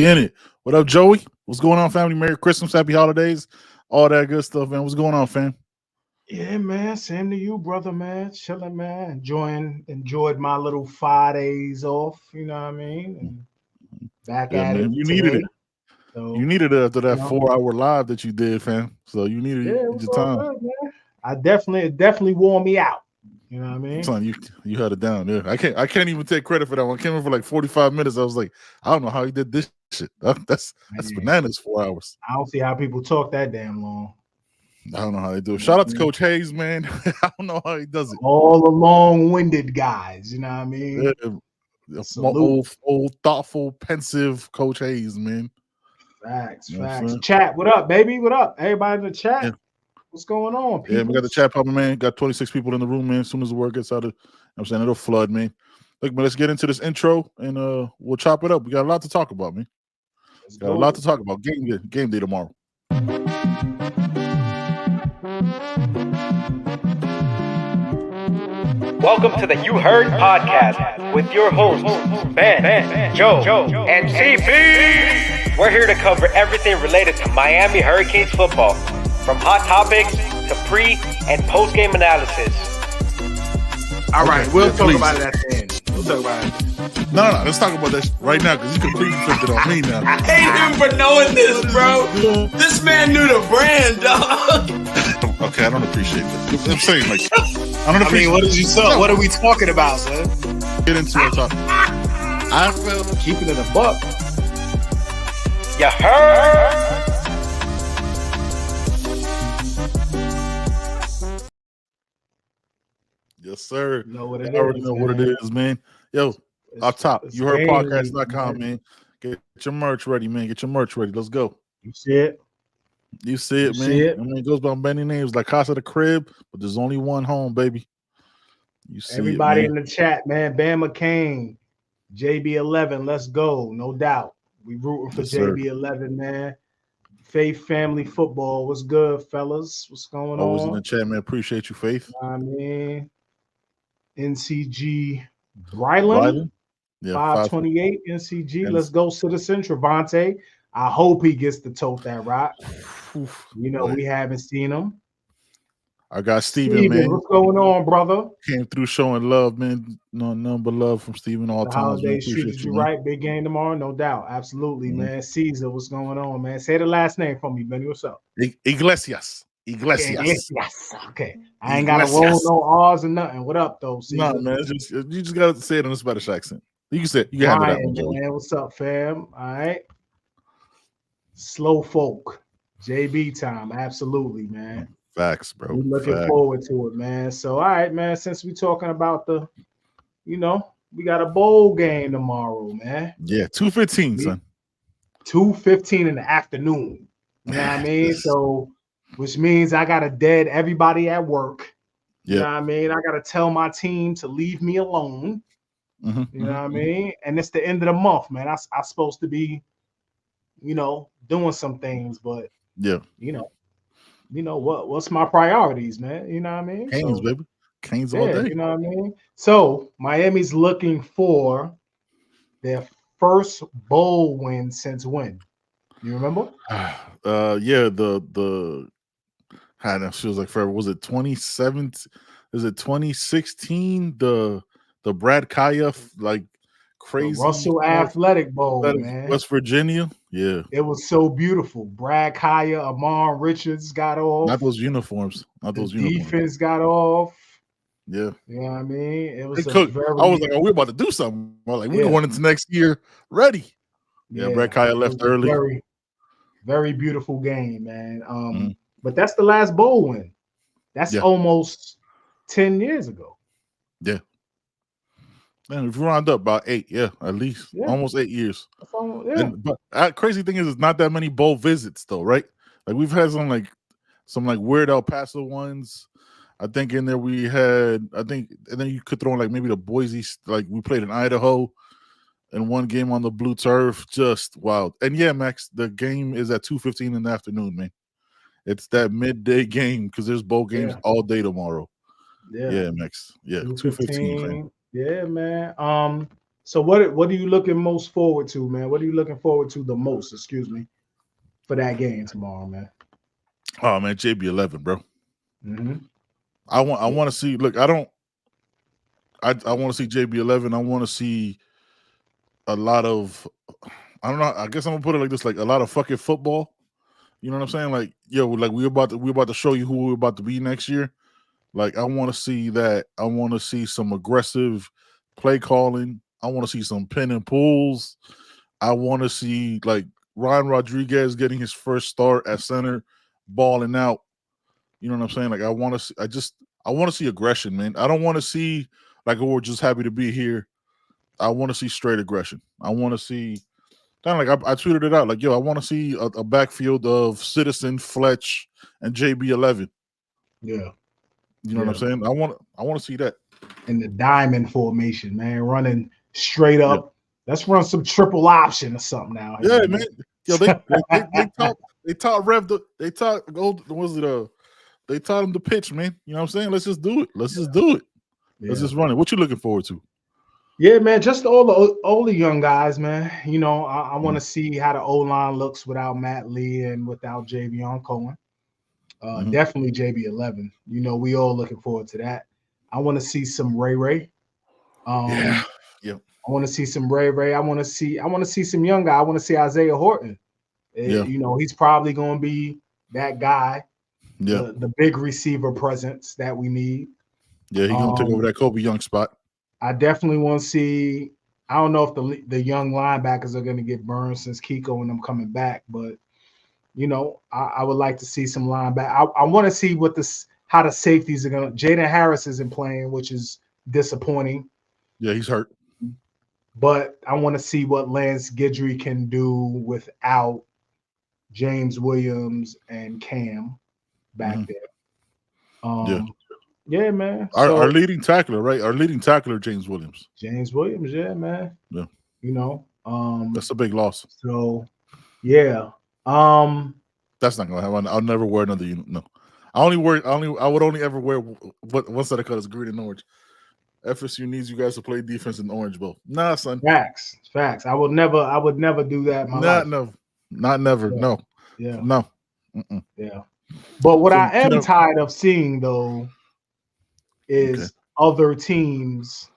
He in it. What up, Joey? What's going on, family? Merry Christmas, happy holidays, all that good stuff, man. What's going on, fam? Yeah, man. Same to you, brother, man. Chilling, man. Enjoyed my little 5 days off. You know what I mean? And back Yeah, at man. it You needed it. today. You So, needed it after you that know, 4 hour live that you did, fam. So you yeah, needed it was your all time. good, man. It definitely wore me out. You know what I mean? Son, you had it down. Yeah, I can't even take credit for that one. I came in for like 45 minutes. I was like, I don't know how he did this shit. That's Man, bananas. 4 hours. I don't see how people talk that damn long. I don't know how they do it. You know Shout out what to I mean? Coach Hayes, man. I don't know how he does it. All the long-winded guys. You know what I Yeah, mean? my Salute. old, thoughtful, pensive Coach Hayes, man. Facts, You know what I'm facts. saying? Chat, what up, baby? What up? Everybody in the Yeah. chat. What's going on, Yeah, we got the peoples? chat popping, man. Got 26 people in the room, man. As soon as the word gets out, I'm saying it'll flood, man. Look, man, let's get into this intro and we'll chop it up. We got a lot to talk about, man. Let's Got a lot to go. talk about. Game day tomorrow. Welcome to the You Heard podcast with your hosts, Ben, Joe, and CP. We're here to cover everything related to Miami Hurricanes football, from hot topics to pre- and post-game analysis. All right, Okay, we'll yeah, talk please. about it at the end. We'll talk about it. No, let's talk about that right now because you completely flipped it on me now. I hate him for knowing this, bro. This man knew the brand, dog. Okay, I don't appreciate that. I'm saying, like, I don't I appreciate mean, what did you say? No. What are we talking about, man? Get into it. I feel keeping it a buck. You heard? Yes, sir. You know what I it already is, know what man. it is, man. Yo, up top, It's you heard game week, podcast.com, man. Get your merch ready, man. Get your merch ready. Let's go. You see it? You see it, You man. see it? I mean, it goes by many names like Casa the Crib, but there's only one home, baby. You see Everybody it, in man. the chat, man. Bam McCain, JB11, let's go. No doubt. We rooting for Yes, sir. JB11, man. Faith Family Football. What's good, fellas? What's going Always in the on? chat, man. Appreciate you, Faith. I mean, NCG Brylan, Rylan? Yeah, 528 NCG. And- Let's go, Citizen Travante. I hope he gets to tote that rock. Oof, You know, boy. we haven't seen him. I got Steven, man. What's going on, brother? Came through showing love, man. No, none but love from Steven all The times, man. holidays treated Appreciate you you, man. right. Big game tomorrow, no doubt. Absolutely, Mhm. man. Caesar, what's going on, man? Say the last name for me, Benny. What's up? Iglesias. Iglesias. Okay. I ain't got to roll Iglesias. no R's or nothing. What up, though, Caesar? No, man. You just gotta say it in a Spanish accent. You can say it. You can handle that Ryan, one, Joey. man. What's up, fam? All right. Slow folk. JB time. Absolutely, man. Facts, bro. We looking Facts. forward to it, man. So, all right, man. Since we talking about we got a bowl game tomorrow, man. Yeah, 2:15, son. 2:15 in the afternoon. You know what I mean? Yes. So, which means I gotta dead everybody at work. You Yeah. know what I mean? I gotta tell my team to leave me alone. Mm-hmm, You know what I mean? And it's the end of the month, man. I'm supposed to be, doing some things, but Yeah. what's my priorities, man? You know what I mean? Canes, So, baby. Canes all yeah, day. you know what I mean? So Miami's looking for their first bowl win since when? You remember? Yeah, the that feels like forever. Was it 2017? Is it 2016? The Brad Kaya The crazy Russell Athletic Bowl, man. West Virginia. Yeah. It was so beautiful. Brad Kaya, Amon Richards got off. Not those uniforms. Not The those uniforms. defense got off. Yeah. You know what I mean? It was They a cooked. very, I was like, oh, we're about to do something. I was like, we're Yeah. going into next year ready. Yeah, Brad Kaya it left was a early. Very, very beautiful game, man. Mhm. But that's the last bowl win. That's Yeah. almost 10 years ago. Man, if you round up about 8, yeah, at least Yeah. almost 8 years. That's all, But crazy thing is, it's not that many bowl visits though, right? Like we've had some weird El Paso ones. I think in there we had, and then you could throw in like maybe the Boise, like we played in Idaho, and one game on the blue turf, just wild. And yeah, Max, the game is at 2:15 in the afternoon, man. It's that midday game because there's bowl games all day tomorrow. Yeah, Max. Yeah, 2:15, man. Yeah, man. So what are you looking most forward to, man? What are you looking forward to the most? Excuse me, for that game tomorrow, man. Oh man, JB11, bro. Mm-hmm. I want to see. Look, I want to see JB11. I want to see a lot of. I don't know. I guess I'm gonna put it like this: like a lot of fucking football. You know what I'm saying? Like, yo, like we're about to show you who we're about to be next year. Like, I want to see that. I want to see some aggressive play calling. I want to see some pin and pulls. I want to see like Ryan Rodriguez getting his first start at center, balling out. You know what I'm saying? Like, I want to see. I want to see aggression, man. I don't want to see like, oh, we're just happy to be here. I want to see straight aggression. I want to see kind of like I tweeted it out. Like, yo, I want to see a backfield of Citizen, Fletch, and JB11. Yeah. You know what I'm saying? I want to see that. In the diamond formation, man, running straight up. Yeah. Let's run some triple option or something now. Yeah, man. Yo, they taught Rev they taught him the pitch, man. You know what I'm saying? Let's just do it. Let's just do it. Let's just run it. What you looking forward to? Yeah, man, just all the young guys, man. You know, I want to see how the O-line looks without Matt Lee and without Javion Cohen. Definitely JB11. You know, we all looking forward to that. I want to see some Ray. I want to see some Ray. I want to see some young guy. I want to see Isaiah Horton. You know, he's probably going to be that guy. Yeah. The big receiver presence that we need. Yeah, he's going to take over that Kobe Young spot. I definitely want to see. I don't know if the young linebackers are going to get burned since Kiko and them coming back, but you know, I would like to see some linebacker. I want to see how the safeties are going to. Jaden Harris isn't playing, which is disappointing. Yeah, he's hurt. But I want to see what Lance Guidry can do without James Williams and Cam back there. Yeah, man. Our leading tackler, right? Our leading tackler, James Williams. James Williams, yeah, man. Yeah. You know, that's a big loss. So, yeah. That's not gonna happen. I'll never wear another unit. No, I would only ever wear one set of colors, green and orange. FSU needs you guys to play defense in orange, bro. Nah, son. Facts. I would never do that. In my life. Not never. Yeah. No. Yeah. No. Yeah. But what I am tired of seeing though is other teams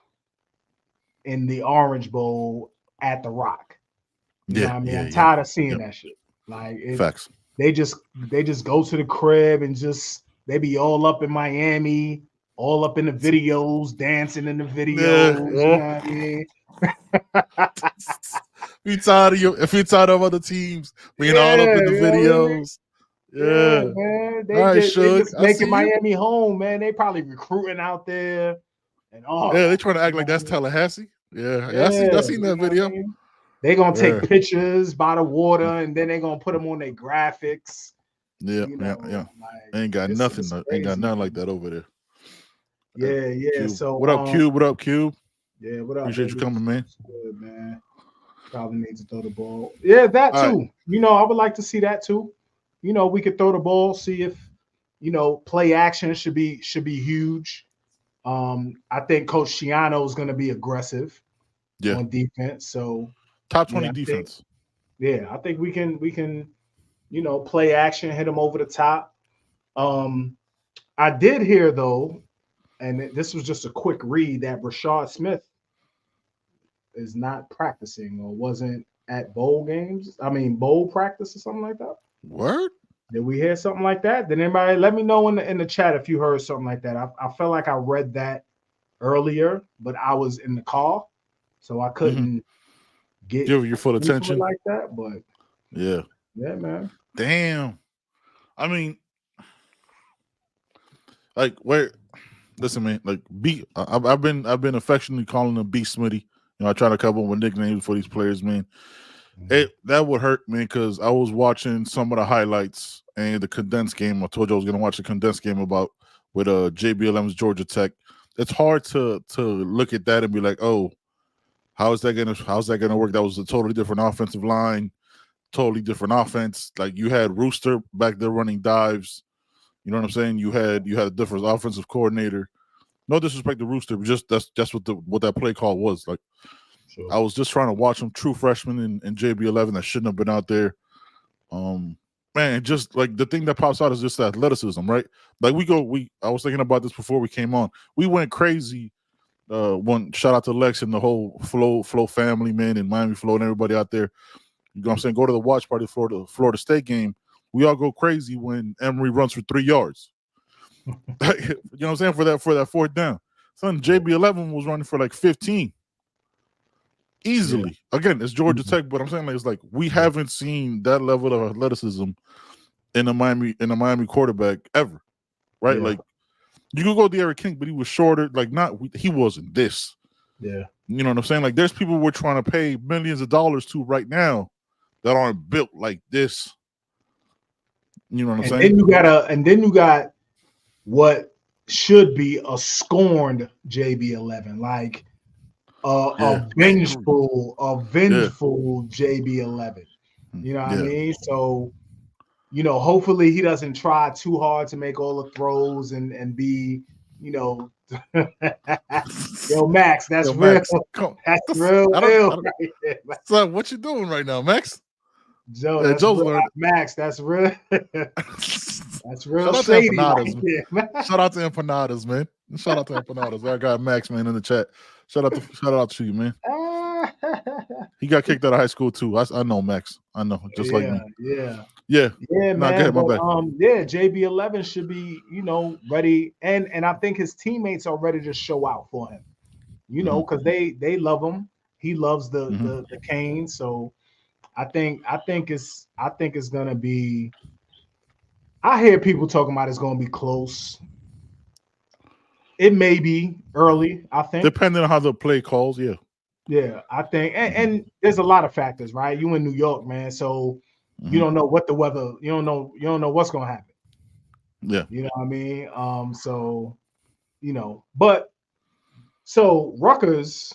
in the Orange Bowl at the Rock. You know what I mean? I'm tired of seeing that shit. Like facts. They just go to the crib and they be all up in Miami, all up in the videos, dancing in the videos. You know what I mean? If you're tired of other teams being all up in the videos. Yeah, man. They just making Miami home, man. They probably recruiting out there and all. Yeah, they trying to act like that's Tallahassee. Yeah, I seen that video. They're gonna take pictures by the water and then they're gonna put them on their graphics. Yeah. Like, ain't got nothing. Ain't got nothing like that over there. Yeah. Cube. So what up, Cube? What up, Cube? Yeah, what up? Appreciate you coming, man. Good, man. Probably need to throw the ball. Yeah, that too. Right. You know, I would like to see that too. You know, we could throw the ball, see if play action should be huge. I think Coach Schiano is going to be aggressive on defense. So top 20 defense. I think we can play action, hit them over the top. I did hear though, and this was just a quick read, that Rashad Smith is not practicing or wasn't at bowl practice or something like that. Word? Did we hear something like that? Did anybody let me know in the chat if you heard something like that? I felt like I read that earlier, but I was in the car, so I couldn't give your full attention like that. But yeah, man. Damn. I mean, like, listen, man. Like, I've been affectionately calling him B Smitty. I try to come up with nicknames for these players, man. That would hurt, man, because I was watching some of the highlights and the condensed game. I told you I was going to watch the condensed game with JB11's Georgia Tech. It's hard to look at that and be like, oh, how's that gonna work? That was a totally different offensive line, totally different offense. Like, you had Rooster back there running dives. You know what I'm saying? You had a different offensive coordinator. No disrespect to Rooster, but that's what that play call was like. Sure. I was just trying to watch him, true freshman in JB11 that shouldn't have been out there. Man, just like the thing that pops out is just the athleticism, right? Like I was thinking about this before we came on. We went crazy. One shout out to Lex and the whole Flow family, man, and Miami Flow and everybody out there. You know what I'm saying? Go to the watch party for the Florida State game. We all go crazy when Emory runs for 3 yards. You know what I'm saying? For that 4th down. Son, JB11 was running for like 15. Easily. Yeah. Again, it's Georgia Tech, but I'm saying like it's like we haven't seen that level of athleticism in a Miami quarterback ever. Right? Yeah. Like you could go De'Aaron King, but he was shorter. Like he wasn't this. Yeah. You know what I'm saying? Like there's people we're trying to pay millions of dollars to right now that aren't built like this. You know what I'm saying? Then you got what should be a scorned JB11, like a vengeful JB11. You know what I mean? So, you know, hopefully he doesn't try too hard to make all the throws and be, you know, yo, Max, that's real. Max, that's real. So what you doing right now, Max? Joe, that's real. Max, that's real. That's real shady. Shout out to Empanadas, man. Shout out to Empanadas. I got Max, man, in the chat. Shout out to you, man. He got kicked out of high school too. I know Max. I know, just like me. Yeah, man. Go ahead, my bad. JB11 should be, you know, ready, and I think his teammates are ready to show out for him. You know, because they love him. He loves the cane. So I think it's gonna be. I hear people talking about it's gonna be close. It may be early, I think. Depending on how the play calls, yeah. Yeah, I think, and there's a lot of factors, right? You in New York, man, so you don't know what the weather, you don't know what's gonna happen. Yeah. You know what I mean? So, you know, but so Rutgers,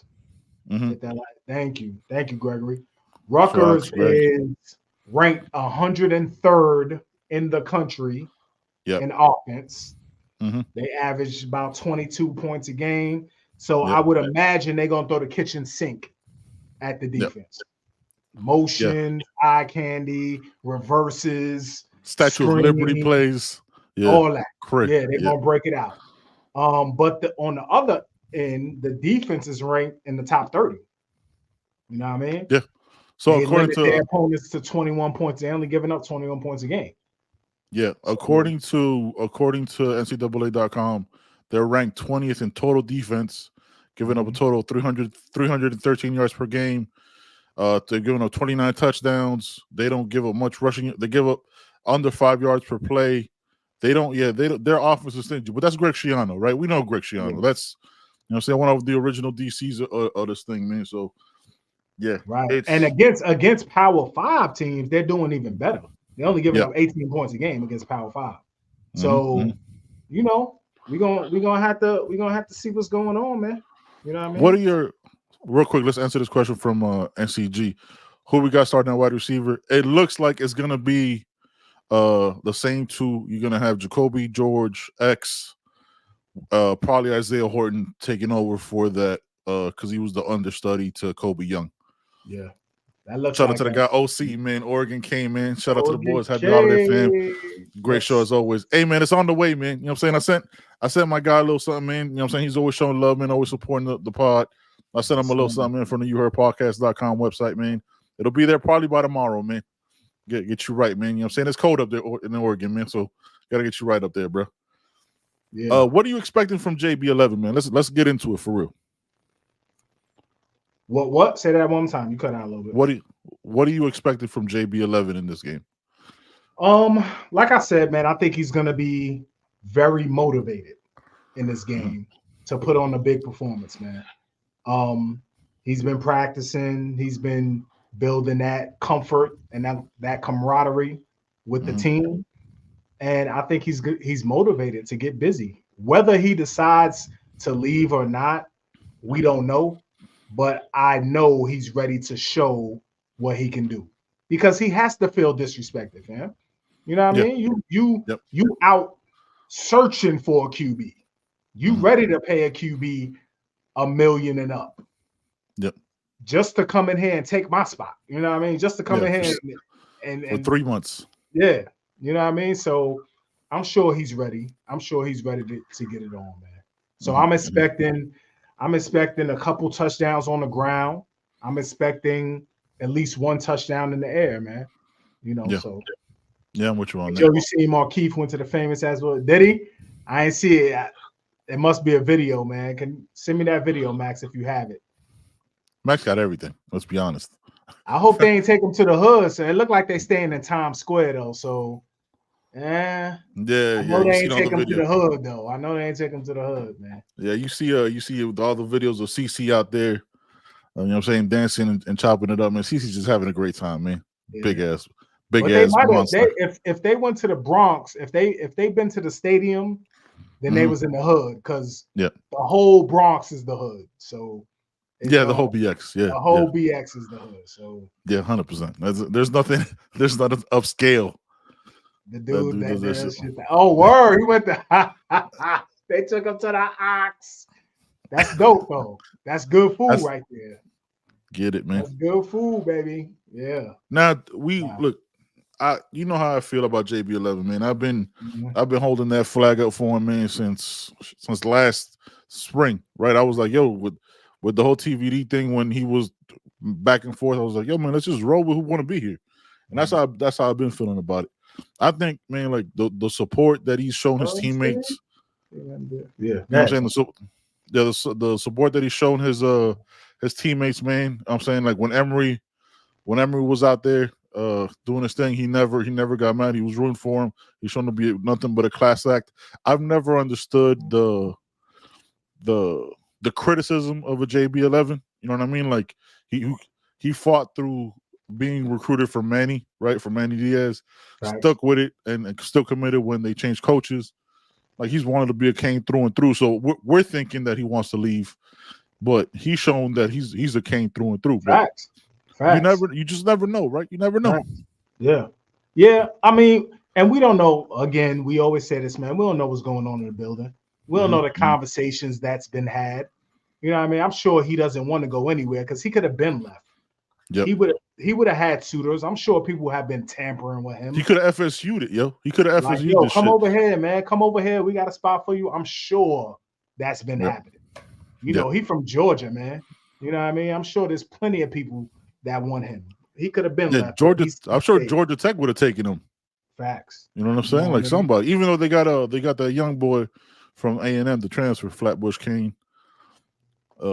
thank you, Gregory. Rutgers is ranked 103rd in the country in offense. They average about 22 points a game. So I would imagine they're going to throw the kitchen sink at the defense. Motion, eye candy, reverses, Statue of Liberty plays. All that. Correct. Yeah, they're going to break it out. But on the other end, the defense is ranked in the top 30. You know what I mean? Yeah. So they according to their opponents to 21 points, they're only giving up 21 points a game. Yeah, according to NCAA.com, they're ranked 20th in total defense, giving up a total of 313 yards per game. They're giving up 29 touchdowns. They don't give up much rushing. They give up under 5 yards per play. They don't. Their offense is stingy, but that's Greg Schiano, right? We know Greg Schiano. Yeah. That's one of the original DCs of this thing, man. So yeah, right. And against Power 5 teams, they're doing even better. They're only giving up 18 points a game against Power 5. So, you know, we're gonna have to see what's going on, man. You know what I mean? What are your real quick? Let's answer this question from NCG. Who we got starting at wide receiver? It looks like it's gonna be the same two. You're gonna have Jacoby George X, probably Isaiah Horton taking over for that because he was the understudy to Kobe Young. Yeah. Shout out to the guy OC, man. Oregon came in. Shout out to the boys. Happy holiday, fam. Great show as always. Hey, man, it's on the way, man. You know what I'm saying? I sent my guy a little something, man. You know what I'm saying? He's always showing love, man. Always supporting the pod. I sent him a little something in from the YouHeardPodcast.com website, man. It'll be there probably by tomorrow, man. Get you right, man. You know what I'm saying? It's cold up there in Oregon, man. So gotta get you right up there, bro. Yeah. What are you expecting from JB11, man? Let's get into it for real. What? Say that one time. You cut out a little bit. What are you expecting from JB11 in this game? Like I said, man, I think he's gonna be very motivated in this game to put on a big performance, man. He's been practicing, he's been building that comfort and that camaraderie with the team. And I think he's motivated to get busy. Whether he decides to leave or not, we don't know. But I know he's ready to show what he can do because he has to feel disrespected, man. You know what I mean? You out searching for a QB. You ready to pay a QB $1 million and up. Yep. just to come in here and take my spot. You know what I mean? Just to come in here and for 3 months. Yeah, you know what I mean? So I'm sure he's ready. I'm sure he's ready to get it on, man. So I'm expecting a couple touchdowns on the ground. I'm expecting at least one touchdown in the air, man. You know, so yeah, I'm with you on that. Joe, you see Markeith went to the famous as well. Did he? I ain't see it. It must be a video, man. Can send me that video, Max, if you have it. Max got everything. Let's be honest. I hope they ain't take him to the hood. So it looked like they staying in Times Square though. So yeah, I know they ain't take him to the hood though. I know they ain't take him to the hood, man. Yeah, you see with all the videos of CC out there, you know what I'm saying, dancing and chopping it up, man. CC's just having a great time, man. Yeah. Big ass monster. If they went to the Bronx, if they been to the stadium, then they was in the hood because the whole Bronx is the hood. So the whole BX, the whole BX is the hood. So 100%. There's nothing upscale. The dude that does shit. Oh, word! He went to. They took him to the Ox. That's dope, though. That's good food right there. Get it, man. That's good food, baby. Yeah. Now look. You know how I feel about JB11, man. I've been holding that flag up for him, man, since last spring, right? I was like, yo, with the whole TVD thing when he was back and forth, I was like, yo, man, let's just roll with who want to be here, and that's how I've been feeling about it. I think, man, like the support that he's shown his teammates. You know what I'm saying? The support that he's shown his teammates, man. I'm saying, like when Emery was out there doing his thing, he never got mad. He was rooting for him. He's shown to be nothing but a class act. I've never understood the criticism of a JB11. You know what I mean? Like he fought through being recruited for Manny, right? For Manny Diaz, stuck with it and still committed when they changed coaches. Like he's wanted to be a Cane through and through. So we're thinking that he wants to leave, but he's shown that he's a Cane through and through. Facts. You just never know, right? You never know. Facts. Yeah. I mean, and we don't know. Again, we always say this, man. We don't know what's going on in the building. We don't know the conversations that's been had. You know what I mean? I'm sure he doesn't want to go anywhere because he could have been left. Yep. He would have had suitors. I'm sure people have been tampering with him. He could have FSU'd it, yo. He could have FSU'd this come shit. over here, man. Come over here. We got a spot for you. I'm sure that's been happening. You know, he from Georgia, man. You know what I mean? I'm sure there's plenty of people that want him. He could have been left. Georgia. I'm sure Georgia Tech would have taken him. Facts. You know what I'm saying? Like somebody, even though they got that young boy from A&M, the transfer, Flatbush Kane.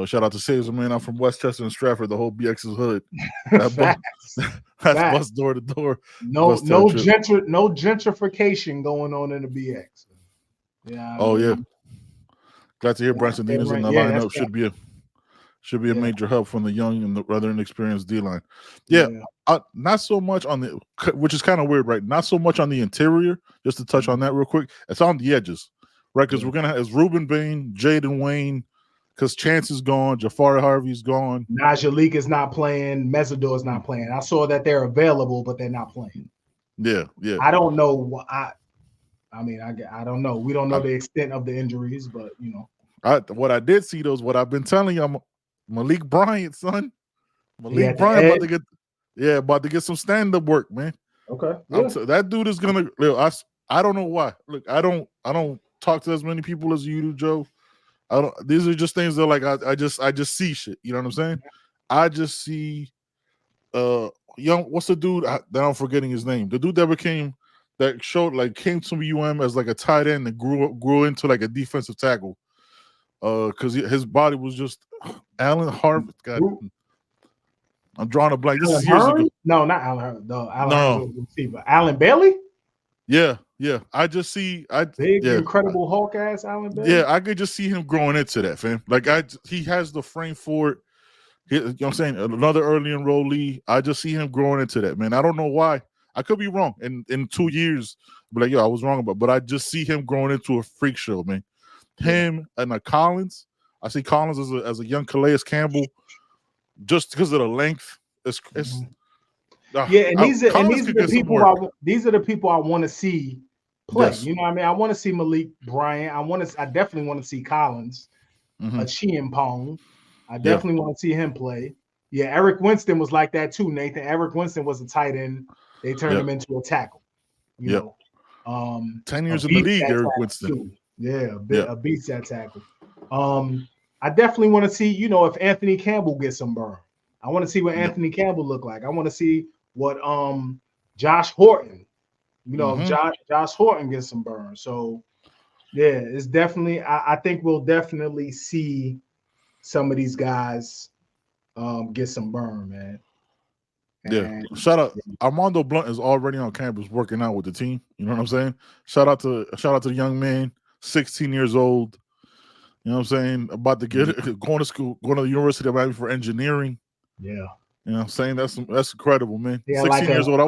Shout out to Caesar, man. I'm from Westchester and Stratford. The whole BX's hood. That's bus door to door. No gentrification going on in the BX. Yeah. Yeah. Glad to hear Branson Dean is in the lineup. Should be a major help from the young and the rather inexperienced D-line. Not so much on the, which is kind of weird, right? Not so much on the interior. Just to touch on that real quick, it's on the edges, right? Because we're gonna have Ruben Bain, Jaden Wayne. Because Chance is gone, Jafari Harvey's gone. Najalik is not playing. Mesidor is not playing. I saw that they're available, but they're not playing. Yeah. I don't know. I don't know. We don't know the extent of the injuries, but you know. What I did see though is what I've been telling you. Malik Bryant, son. Malik Bryant about to get some stand-up work, man. Okay. That dude is gonna. I don't know why. Look, I don't talk to as many people as you do, Joe. These are just things that like I just see shit. You know what I'm saying? I just see what's the dude that I'm forgetting his name? The dude that came to UM as like a tight end and grew into like a defensive tackle. Because his body was just Alan Harvey. God, I'm drawing a blank. This is years ago. No, not Alan Harvey. No, Alan receiver. Alan Bailey? Yeah. I just see incredible Hulk ass Alan Bailey. Yeah, I could just see him growing into that, fam. Like he has the frame for it. You know what I'm saying? Another early enrollee. I just see him growing into that, man. I don't know why. I could be wrong. In 2 years, but like, I was wrong but I just see him growing into a freak show, man. Him and Collins. I see Collins as a young Calais Campbell, just because of the length. And these are the people I want to see play. Yes. You know what I mean? I want to see Malik Bryant. I definitely want to see Collins, Chiampong. I definitely want to see him play. Yeah, Eric Winston was like that too, Nathan. Eric Winston was a tight end. They turned him into a tackle. You know, 10 years in the league, Eric Winston. Too. Yeah, Yeah. a beast at tackle. I definitely want to see, if Anthony Campbell gets some burn. I want to see what Anthony Campbell look like. I want to see what Josh Horton, if Josh Horton gets some burn. So yeah, it's definitely I think we'll definitely see some of these guys get some burn, man. And shout out Armando Blunt is already on campus working out with the team. You know what I'm saying? Shout out to the young man, 16 years old. You know what I'm saying? About to going to school, going to the University of Miami for engineering. Yeah. You know what I'm saying? That's incredible, man. Yeah, 16 years old.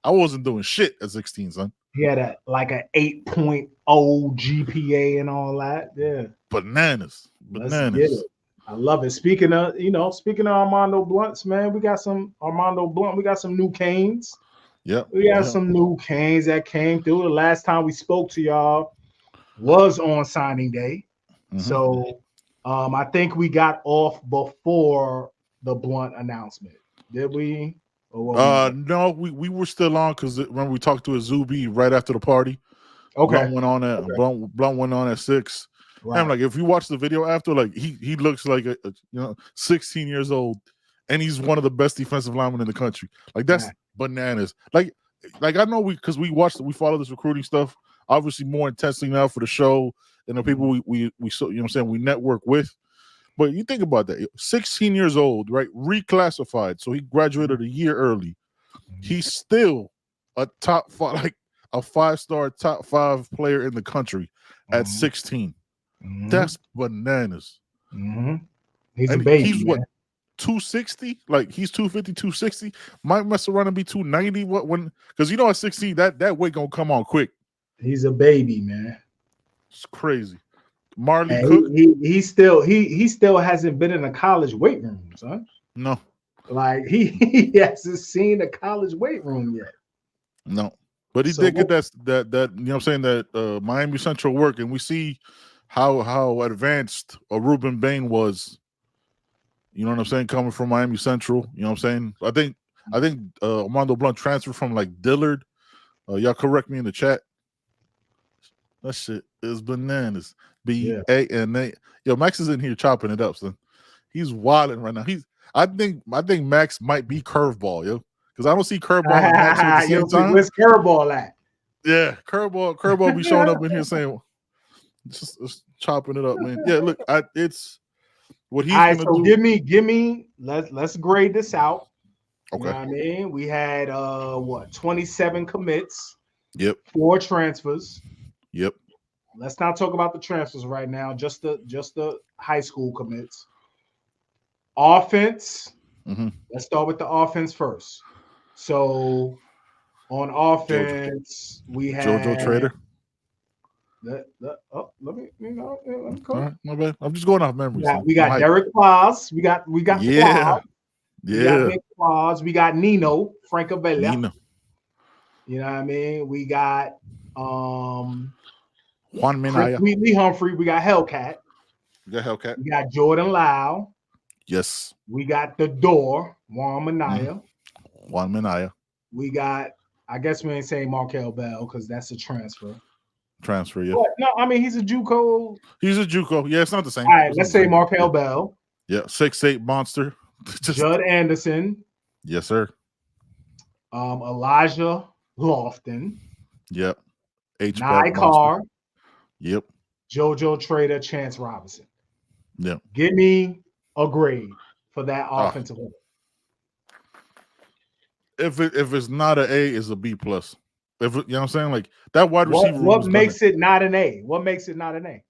I wasn't doing shit at 16, son. He had a 8.0 GPA and all that. Yeah. Bananas. Let's get it. I love it. Speaking of Armando Blunts, man, we got some Armando Blunt. We got some new Canes. Yep. We got some new Canes that came through. The last time we spoke to y'all was on signing day. Mm-hmm. So I think we got off before the Blunt announcement. Did we? No, we were still on because remember we talked to Azubi right after the party. Okay. Blunt went on at Blunt went on at 6. Right. And like if you watch the video after, like he looks like a 16 years old, and he's one of the best defensive linemen in the country. Like that's bananas. Like I know we follow this recruiting stuff obviously more intensely now for the show and the people we we network with. But you think about that, 16 years old, right? Reclassified, so he graduated a year early. He's still a top 5, like a 5-star top 5 player in the country at 16. That's bananas. He's a baby. He's what, 260? Like he's 250, 260. Might mess around and be 290. Because at 16 that weight gonna come on quick. He's a baby, man. It's crazy. Marley Cook. He still hasn't been in a college weight room, son. No. Like he hasn't seen a college weight room yet. No. But he did get that that Miami Central work, and we see how advanced Ruben Bain was. You know what I'm saying? Coming from Miami Central. You know what I'm saying? I think Armando Blunt transferred from like Dillard. Y'all correct me in the chat. That shit is bananas. B-A-N-A. Yo, Max is in here chopping it up, son. He's wilding right now. I think Max might be curveball, yo. Because I don't see curveball and Max at the same time. Where's curveball at? Yeah, curveball be showing up in here saying just chopping it up, man. Yeah, look, it's what he's gonna do. Give me, let's grade this out. Okay. You know what I mean? We had 27 commits. Yep. 4 transfers. Yep. Let's not talk about the transfers right now, just the high school commits. Offense. Let's start with the offense first. So on offense, we had JoJo Trader. Let me All right, my bad. I'm just going off memory. We got Derek Paz. We got yeah. Paz. We got Nick Paz. We got Nino Francavilla. Nino. You know what I mean? We got Juan Minaya. Lee Humphrey. We got Hellcat. We got Jordan Lau. Yes. We got the door, Juan Minaya. We got, I guess we ain't saying Markel Bell because that's a transfer. Yeah. But no, I mean he's a JUCO. Yeah, it's not the same. All right, let's say Markel Bell. Yeah, 6'8" monster. Judd Anderson. Yes, sir. Elijah Lofton. Yep. Nye Carr. Yep. JoJo Trader, Chance Robinson. Yep. Give me a grade for that offensive line. If it's not an A, it's a B plus. If you know what I'm saying, like that wide receiver. What makes it not an A? What makes it not an A?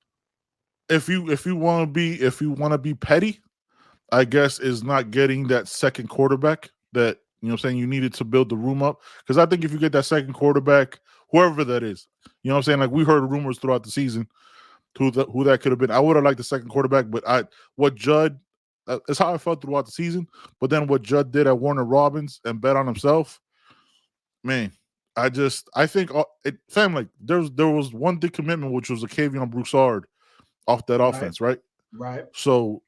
If you want to be petty, I guess is not getting that second quarterback that you know what I'm saying you needed to build the room up. Because I think if you get that second quarterback, whoever that is, you know what I'm saying, like we heard rumors throughout the season who that could have been. I would have liked the second quarterback, but what Judd. It's how I felt throughout the season. But then what Judd did at Warner Robins and bet on himself, man. I think there was one big commitment, which was a Kavion Broussard off that offense, right? Right. So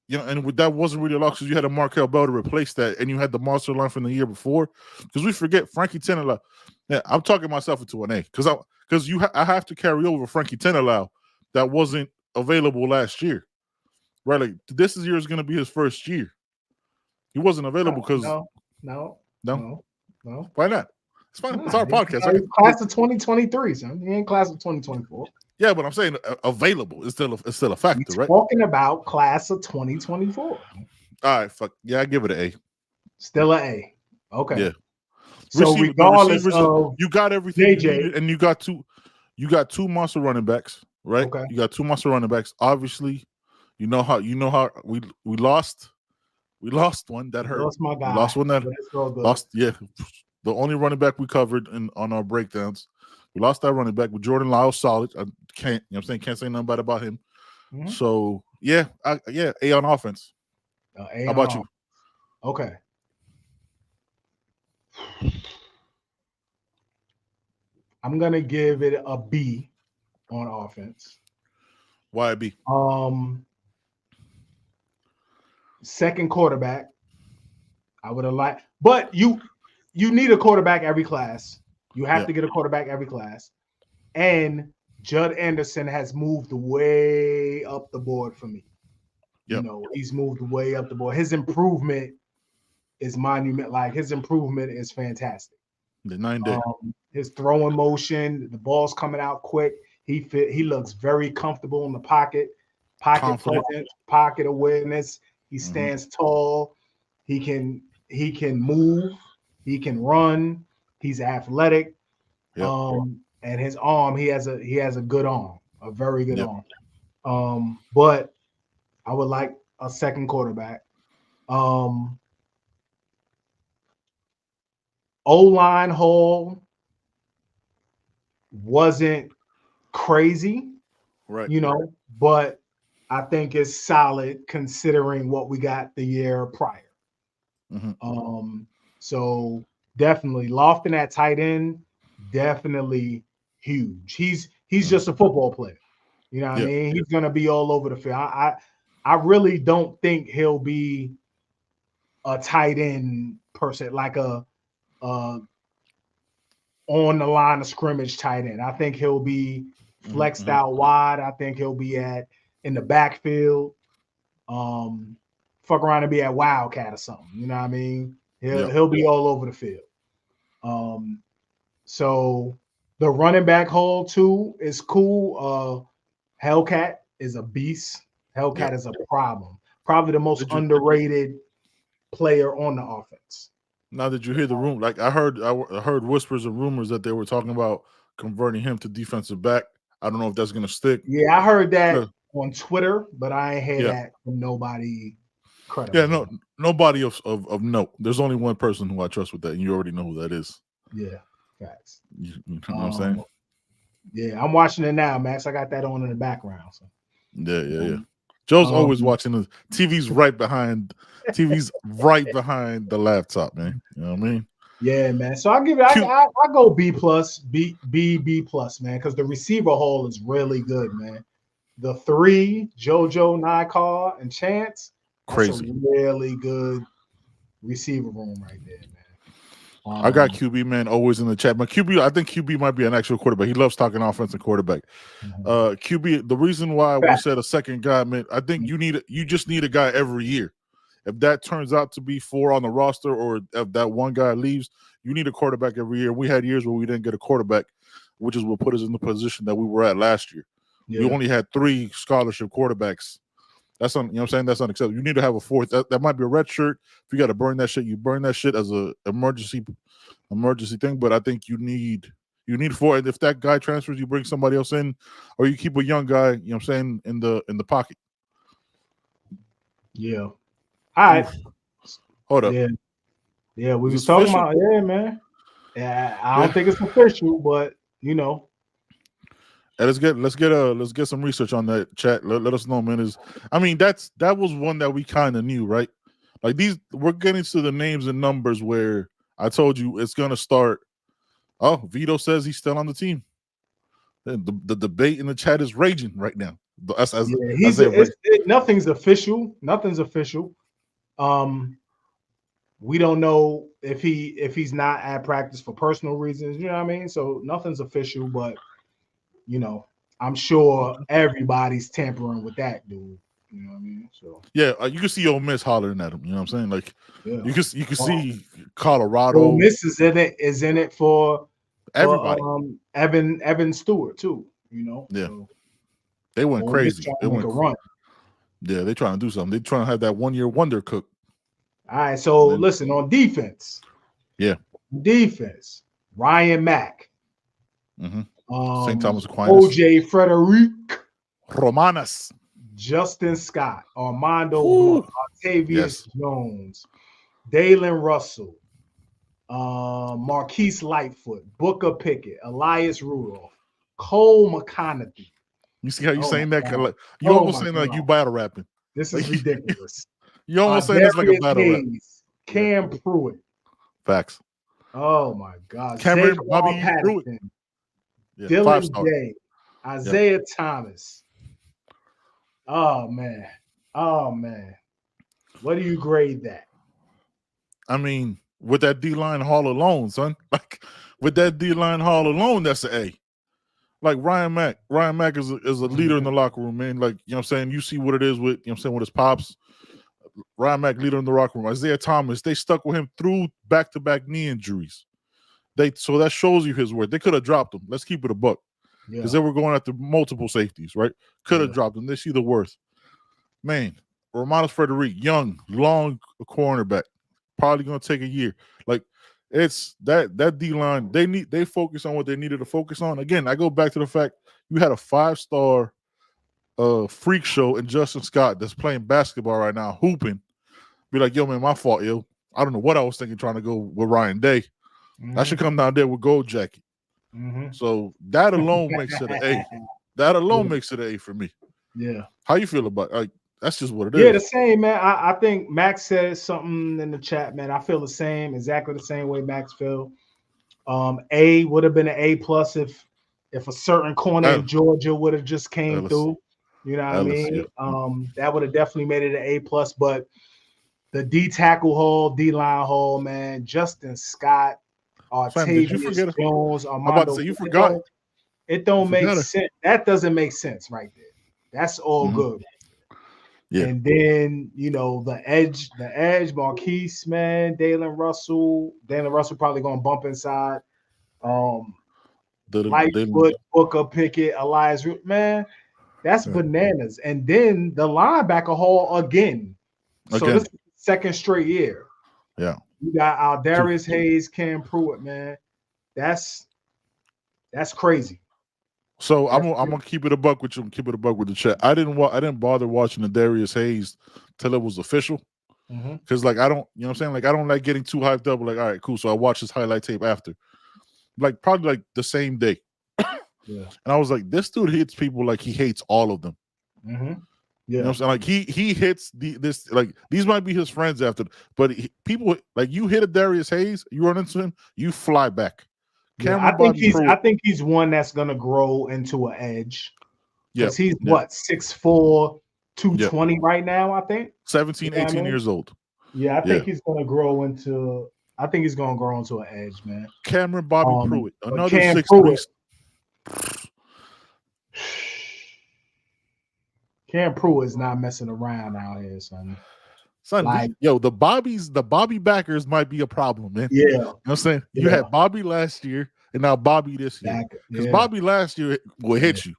you know, and that wasn't really a loss because you had a Markel Bell to replace that, and you had the monster line from the year before. Because we forget Frankie Tenelau. Yeah, I'm talking myself into an A because I have to carry over Frankie Tenelau that wasn't available last year, right? Like this year is going to be his first year. He wasn't available because no. Why not? It's fine. It's our podcast. He's class of 2023, son. He ain't class of 2024. Yeah, but I'm saying available is still a factor, right? Talking about class of 2024. All right, fuck yeah, I give it an A. Still an A. Okay. Yeah. So regardless of you got everything JJ, you needed, and you got two monster running backs, right? Okay. You got two monster running backs. Obviously, you know how we lost one that hurt. Lost my guy. We lost one that lost. Yeah, the only running back we covered on our breakdowns. We lost that running back with Jordan Lyles solid. I can't, you know what I'm saying? Can't say nothing bad about him. Mm-hmm. So yeah, A on offense. How about you? Okay. I'm gonna give it a B on offense. Why a B? Second quarterback. I would have liked, but you need a quarterback every class. You have to get a quarterback every class. And Judd Anderson has moved way up the board for me. Yep. You know, he's moved way up the board. His improvement is monumental. Like his improvement is fantastic. The 9 day. His throwing motion, the ball's coming out quick. He looks very comfortable in the pocket presence, pocket awareness. He stands tall. He can move. He can run. He's athletic. Yep. And his arm, he has a good arm, a very good arm. But I would like a second quarterback. O-line Hall wasn't crazy, right? You know, but I think it's solid considering what we got the year prior. Mm-hmm. So definitely Lofton at tight end, definitely huge. He's just a football player. You know what I mean? He's gonna be all over the field. I really don't think he'll be a tight end person, like a on the line of scrimmage tight end. I think he'll be flexed out wide. I think he'll be in the backfield. Fuck around and be at Wildcat or something. You know what I mean? He'll be all over the field. So the running back hole too is cool. Hellcat is a beast. Hellcat is a problem. Probably the most underrated player on the offense. Now, did you hear the room? Like I heard whispers and rumors that they were talking about converting him to defensive back. I don't know if that's going to stick. Yeah, I heard that on Twitter, but I ain't heard that from nobody credible. Yeah, nobody of note. There's only one person who I trust with that, and you already know who that is. Yeah, facts. You know what I'm saying? Yeah, I'm watching it now, Max. I got that on in the background. So. Yeah. Joe's always watching the TV's right behind the laptop, man. You know what I mean? Yeah, man. So I give it. I go B plus, B plus, man, because the receiver hole is really good, man. The three, JoJo, Nikar, and Chance, crazy, really good receiver room right there, man. I got QB, man, always in the chat. But QB, I think QB might be an actual quarterback. He loves talking offensive quarterback. QB, the reason why we said a second guy, man, I think you just need a guy every year. If that turns out to be 4 on the roster, or if that one guy leaves, you need a quarterback every year. We had years where we didn't get a quarterback, which is what put us in the position that we were at last year. Yeah. We only had 3 scholarship quarterbacks. That's you know what I'm saying? That's unacceptable. You need to have a fourth. That might be a red shirt. If you got to burn that shit, you burn that shit as a emergency thing. But I think you need 4. And if that guy transfers, you bring somebody else in, or you keep a young guy, you know what I'm saying, in the pocket. Yeah. All right. Hold up. Yeah, we was talking about, man. Yeah, I don't think it's official, but you know. Hey, let's get some research on that, chat. Let us know, man. That was one that we kind of knew, right? Like we're getting to the names and numbers where I told you it's gonna start. Oh, Vito says he's still on the team. The debate in the chat is raging right now. As nothing's official. Nothing's official. We don't know if he's not at practice for personal reasons. You know what I mean? So nothing's official, but I'm sure everybody's tampering with that dude. You know what I mean? So you can see Ole Miss hollering at him. You know what I'm saying? Like you can see Colorado. Ole Miss is in it for everybody. Evan Stewart too. Yeah, so they went crazy. They went a run. Yeah, they're trying to do something. They're trying to have that 1 year wonder cook. All right, so listen on defense. Yeah, defense. Ryan Mack. St. Thomas Aquinas. OJ Frederic. Romanas. Justin Scott, Armando Blunt, Octavius Jones, Dalen Russell, Marquise Lightfoot, Booker Pickett, Elias Rudolph, Cole McConaughey. You see how you saying that? You almost saying like you battle rapping. This is ridiculous. You almost saying this like a battle rap. Cam Pruitt. Facts. Oh my God. Cameron Bobby Pruitt. Dylan Day, Isaiah Thomas. Oh man. What do you grade that? I mean, with that D-line haul alone, son. Like with that D-line haul alone, that's an A. Like Ryan Mack is a leader in the locker room, man. Like, you know what I'm saying? You see what it is with, with his pops. Ryan Mack, leader in the locker room. Isaiah Thomas, they stuck with him through back-to-back knee injuries. So that shows you his worth. They could have dropped him. Let's keep it a buck. Because they were going after multiple safeties, right? Could have dropped them. They see the worth. Man, Romanos Frederic, young, long cornerback. Probably going to take a year. Like, it's that D-line, they focus on what they needed to focus on. Again, I go back to the fact you had a 5-star freak show in Justin Scott that's playing basketball right now, hooping. Be like, yo, man, my fault, yo. I don't know what I was thinking trying to go with Ryan Day. I should come down there with Gold Jacket. So that alone makes it an A. That alone makes it an A for me. Yeah. How you feel about like that's just what it is. Yeah, the same, man. I think Max said something in the chat, man. I feel the same, exactly the same way Max feel. A would have been an A+ if a certain corner in Georgia would have just came through. You know what I mean? Yeah. That would have definitely made it an A+. But the D tackle haul, D line haul, man. Justin Scott. Octavius Jones, Armando. I'm about to say you forgot. It don't make sense. That doesn't make sense right there. That's all good. Yeah. And then the edge, Marquise, man, Dalen Russell probably gonna bump inside. Lightfoot, Booker Pickett, Elias, man, that's bananas. And then the linebacker haul again. So this is the second straight year. Yeah. You got Aldarius Hayes, Cam Pruitt, man. That's crazy. So I'm gonna keep it a buck with you. Keep it a buck with the chat. I didn't bother watching the Darius Hayes till it was official. Because like I don't, what I'm saying? Like I don't like getting too hyped up. Like, all right, cool. So I watched his highlight tape after. Like probably like the same day. And I was like, this dude hits people like he hates all of them. Yeah, you know what I'm saying? Like he hits this like these might be his friends after, but people like you hit a Darius Hayes, you run into him, you fly back. I think he's one that's gonna grow into an edge. Because he's what 6'4", 220 right now. I think 17, 18 years old. Yeah, I think he's gonna grow into. I think he's gonna grow into an edge, man. Cameron Bobby Pruitt, another 6'3". Cam Pruitt is not messing around out here, son. Like, the Bobby backers might be a problem, man. Yeah. You know what I'm saying? You had Bobby last year and now Bobby this year. Because Bobby last year will hit you.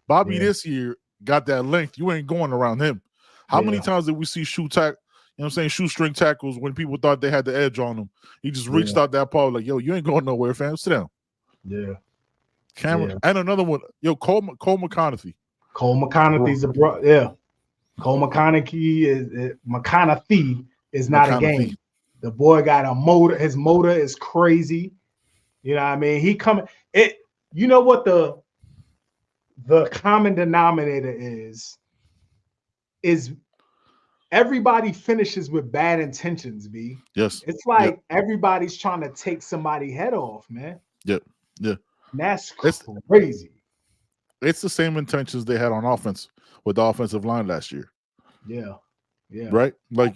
Bobby this year got that length. You ain't going around him. How many times did we see shoestring tackles when people thought they had the edge on them? He just reached out that paw like, yo, you ain't going nowhere, fam. Sit down. Yeah. Cameron. And another one. Yo, Cole McConaughey. Cole McConaughey's a bro. Yeah. Cole McConaughey is not a game. The boy got a motor. His motor is crazy. You know what I mean? He coming. You know what the common denominator is everybody finishes with bad intentions, B. Yes. It's like everybody's trying to take somebody's head off, man. Yep. Yeah. And that's crazy. it's the same intentions they had on offense with the offensive line last year. Yeah. Right. Like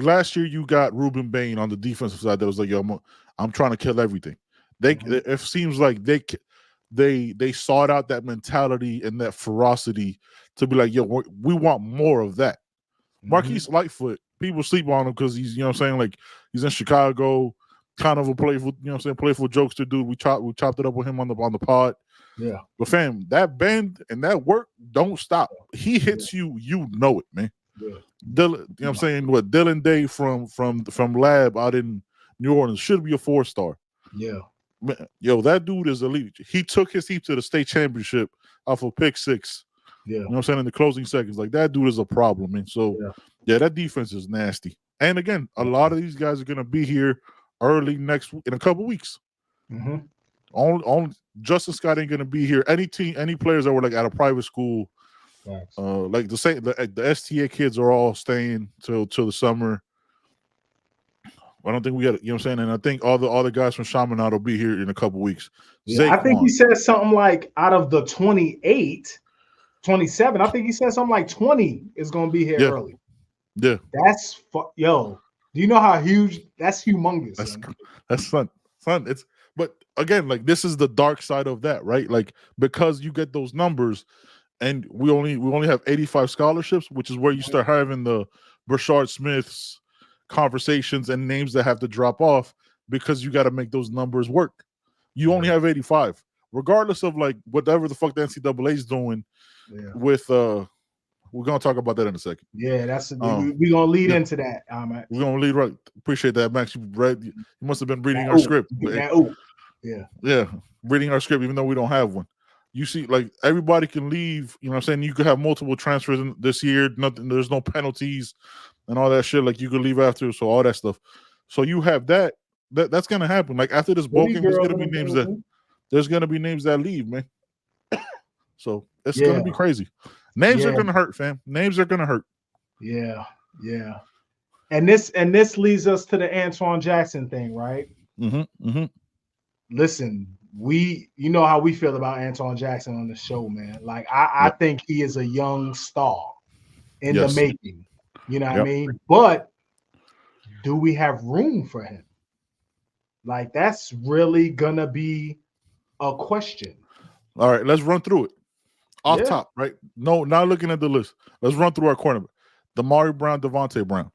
last year, you got Ruben Bain on the defensive side that was like, yo, I'm trying to kill everything. It seems like they sought out that mentality and that ferocity to be like, yo, we want more of that. Marquise Lightfoot, people sleep on him because he's, you know what I'm saying, like he's in Chicago, kind of a playful, you know what I'm saying, playful jokester dude. We chopped it up with him on the pod. Yeah. But fam, that bend and that work don't stop. He hits you, you know it, man. Yeah. Dylan, you know what I'm saying? What Dylan Day from Lab out in New Orleans should be a 4-star. Yeah. Man, yo, that dude is elite. He took his team to the state championship off of pick 6. Yeah. You know what I'm saying? In the closing seconds. Like that dude is a problem, man. So yeah, that defense is nasty. And again, a lot of these guys are gonna be here early in a couple weeks. Only Justin Scott ain't gonna be here. Any players that were like at a private school, like the STA kids are all staying till the summer. I don't think we got, you know what I'm saying? And I think all the guys from Chaminade will be here in a couple weeks. Yeah, I think he said something like out of the 28, 27, I think he said something like 20 is going to be here early. Yeah. That's yo. Do you know how huge? That's humongous. That's fun. It's, but again, like this is the dark side of that, right? Like because you get those numbers, and we only have 85 scholarships, which is where you start having the Brashard Smiths conversations and names that have to drop off because you got to make those numbers work. You only have 85, regardless of like whatever the fuck the NCAA is doing. With we're gonna talk about that in a second. Yeah, that's we're gonna lead into that. We're gonna lead right. Appreciate that, Max. You must have been reading our script. Yeah, reading our script, even though we don't have one. You see, like everybody can leave. You know what I'm saying? You could have multiple transfers this year. Nothing. There's no penalties and all that shit. Like you could leave after. So all that stuff. So you have that. That's gonna happen. Like after this bowl game, there's gonna be names that leave, man. So it's gonna be crazy. Names are gonna hurt, fam. Names are gonna hurt. Yeah. And this leads us to the Antoine Jackson thing, right? Listen, you know how we feel about Antoine Jackson on the show, man. Like I think he is a young star in the making. You know what I mean? But do we have room for him? Like that's really gonna be a question. All right, let's run through it. Off top, right? No, not looking at the list. Let's run through our cornerback. Damari Brown, Devontae Brown.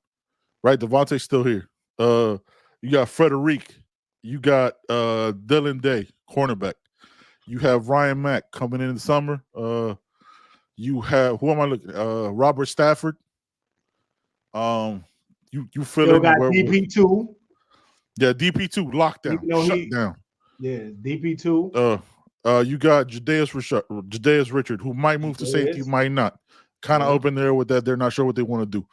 Right? Devontae's still here. You got Frederic. You got Dylan Day, cornerback. You have Ryan Mack coming in the summer. You have who am I looking at? Robert Stafford. You feel it. Got DP2. Yeah, DP2 lockdown. Shut down. Yeah, DP2. You got Jadaeus Richard, who might move to safety, might not. Kind of open there with that. They're not sure what they want to do.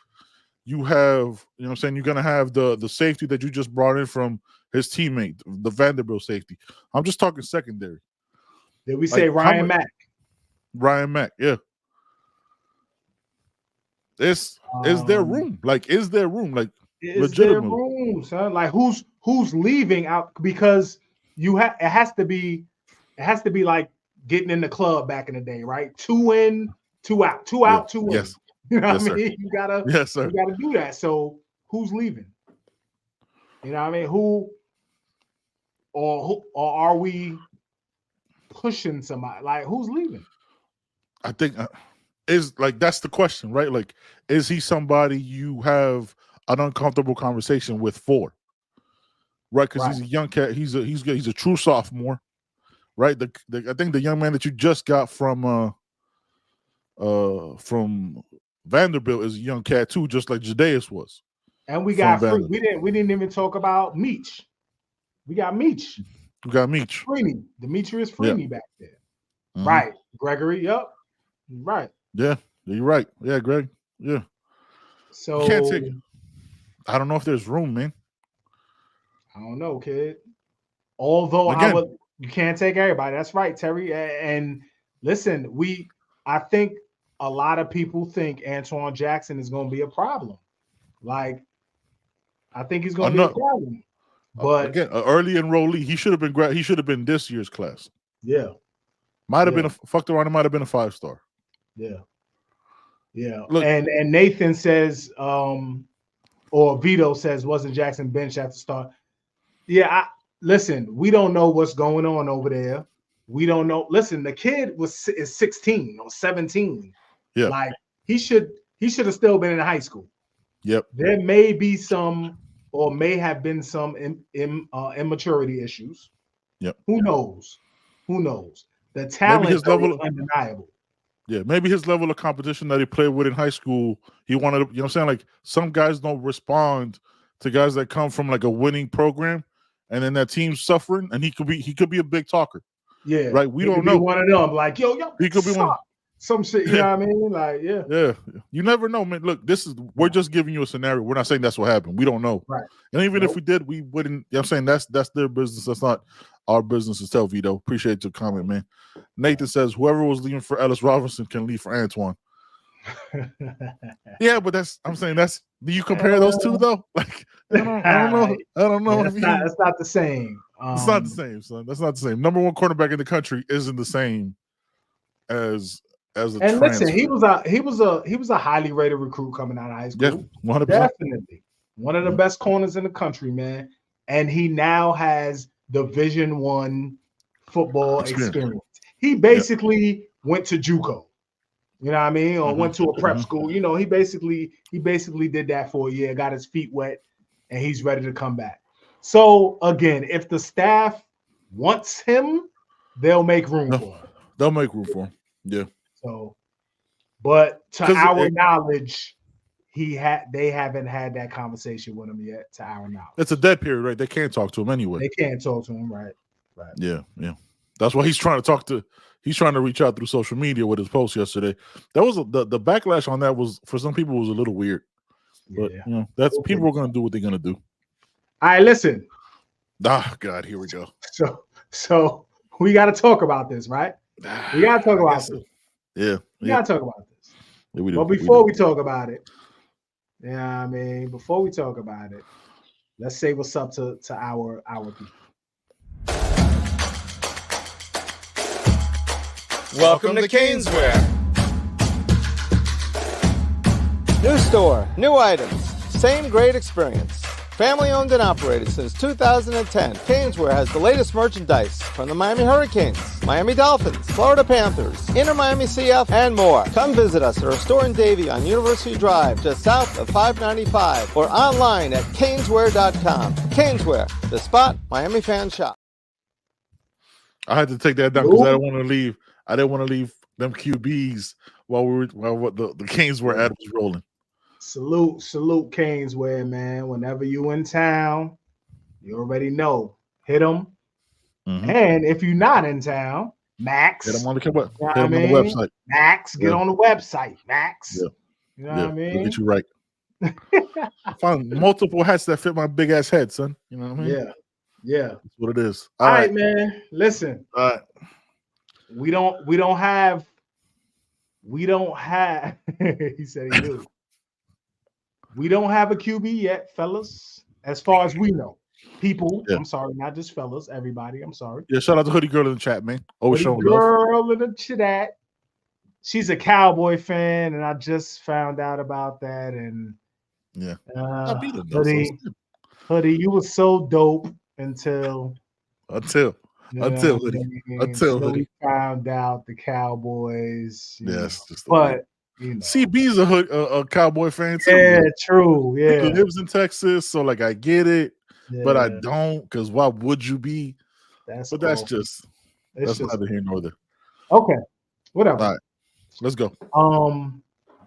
You have, you know what I'm saying, you're going to have the safety that you just brought in from his teammate, the Vanderbilt safety. I'm just talking secondary. Did we say Ryan Mack? Ryan Mack, yeah. Is there room? Like, is there room? Like, is there room, son? Like, who's leaving out? Because it has to be like getting in the club back in the day, right? 2 in, 2 out, 2 out, 2 in. Yes. You know what I mean? You gotta do that. So who's leaving? You know what I mean? Who or are we pushing somebody? Like who's leaving? I think is like that's the question, right? Like, is he somebody you have an uncomfortable conversation with for? Right, because he's a young cat. He's a true sophomore, right? I think the young man that you just got from Vanderbilt is a young cat too, just like Jadaeus was. And we got we didn't even talk about Meach. We got Meach. We got Meach. Freeney, Demetrius Freeney back there. Right, Gregory. Yep. Right. Yeah, you're right. Yeah, Greg. Yeah. So you can't take it. I don't know if there's room, man. I don't know, kid. Although you can't take everybody. That's right, Terry. And listen, I think a lot of people think Antoine Jackson is going to be a problem. Like, I think he's going to be a problem. But again, early enrollee, he should have been this year's class. Yeah. Might have been fucked around. It might have been a 5-star. Yeah. Look, and Nathan says, or Vito says, wasn't Jackson bench at the start? Yeah, listen, we don't know what's going on over there. We don't know. Listen, the kid is 16 or 17. Yeah, like he should have still been in high school. Yep. There may be some, or may have been some immaturity issues. Yep. Who knows? The talent is undeniable. Yeah, maybe his level of competition that he played with in high school, he wanted to, you know what I'm saying? Like, some guys don't respond to guys that come from like a winning program, and then that team's suffering, and he could be a big talker. Yeah. Right? We don't know. One of them, like, yo, he could be one. Some shit, you know what I mean? Like, yeah. Yeah. You never know, man. Look, we're just giving you a scenario. We're not saying that's what happened. We don't know. Right. And even if we did, we wouldn't, you know what I'm saying? That's their business. That's not our business to tell, Vito. Appreciate your comment, man. Nathan says, whoever was leaving for Ellis Robinson can leave for Antoine. Yeah, but I'm saying do you compare those two though? Like, I don't know. Yeah, that's not the same. It's not the same, son. That's not the same. Number one cornerback in the country isn't the same as a and transfer. Listen, he was a highly rated recruit coming out of high school. Yeah, 100%. Definitely one of the best corners in the country, man. And he now has Division I football experience. He basically went to JUCO, you know what I mean, or went to a prep school. You know, he basically did that for a year, got his feet wet, and he's ready to come back. So again, if the staff wants him, they'll make room for him. They'll make room for him. Yeah. So, but to our knowledge, they haven't had that conversation with him yet. To our knowledge, it's a dead period, right? They can't talk to him anyway. They can't talk to him, right? Yeah. That's why he's trying to He's trying to reach out through social media with his post yesterday. That was the backlash on that was, for some people, was a little weird. But you know, that's people are going to do what they're going to do. All right, listen. Ah, God, here we go. So we got to talk about this, right? We got to talk about this. Yeah, we got to talk about this. Yeah, we do. But before we talk about it, you know what I mean? Before we talk about it, let's say what's up to our people. Welcome to Caneswear. New store, new items, same great experience. Family owned and operated since 2010, Caneswear has the latest merchandise from the Miami Hurricanes, Miami Dolphins, Florida Panthers, Inter Miami CF, and more. Come visit us at our store in Davie on University Drive, just south of 595, or online at caneswear.com. Caneswear, the spot Miami fans shop. I had to take that down because I didn't want to leave them QBs while the Caneswear ad was rolling. Salute Caneswear, man. Whenever you in town, you already know. Hit them. Mm-hmm. And if you're not in town, Max. Hit them on the website. Max, get on the website. Max. Yeah. You know what I mean? We'll get you right. I found multiple hats that fit my big ass head, son. You know what I mean? Yeah. That's what it is. All right, man. Listen. All right. We don't have he said he do. We don't have a QB yet, fellas, as far as we know. People, I'm sorry, not just fellas, everybody, I'm sorry. Yeah, shout out to Hoodie Girl in the chat, man. Always showing love. Girl in the chat. She's a Cowboy fan, and I just found out about that. And Hoodie, you were so dope until we found out the Cowboys. Yes, but you know. CB's a Cowboy fan too. Yeah, true. Yeah, he lives in Texas, so like I get it, but I don't, because why would you be? That's neither here nor there. Okay, whatever. All right, let's go.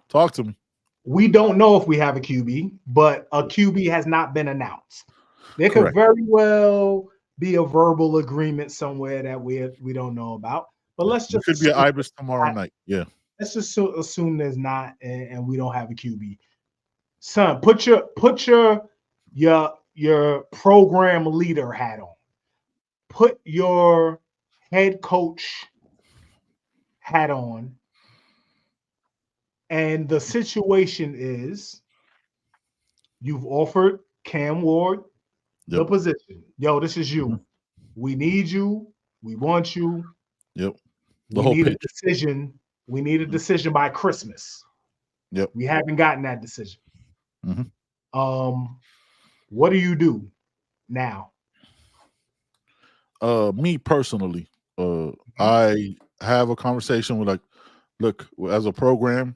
Talk to me. We don't know if we have a QB, but a QB has not been announced. There could very well be a verbal agreement somewhere that we don't know about. But let's just could be an Ibis tomorrow night. Yeah. Let's just assume there's not, and we don't have a QB. Son, put your program leader hat on. Put your head coach hat on. And the situation is, you've offered Cam Ward the position. Yo, this is you. We need you. We want you. Yep. The whole need pitch. a decision. We need a decision by Christmas. Yep. We haven't gotten that decision. Mm-hmm. What do you do now? Me personally, I have a conversation with like, look, as a program,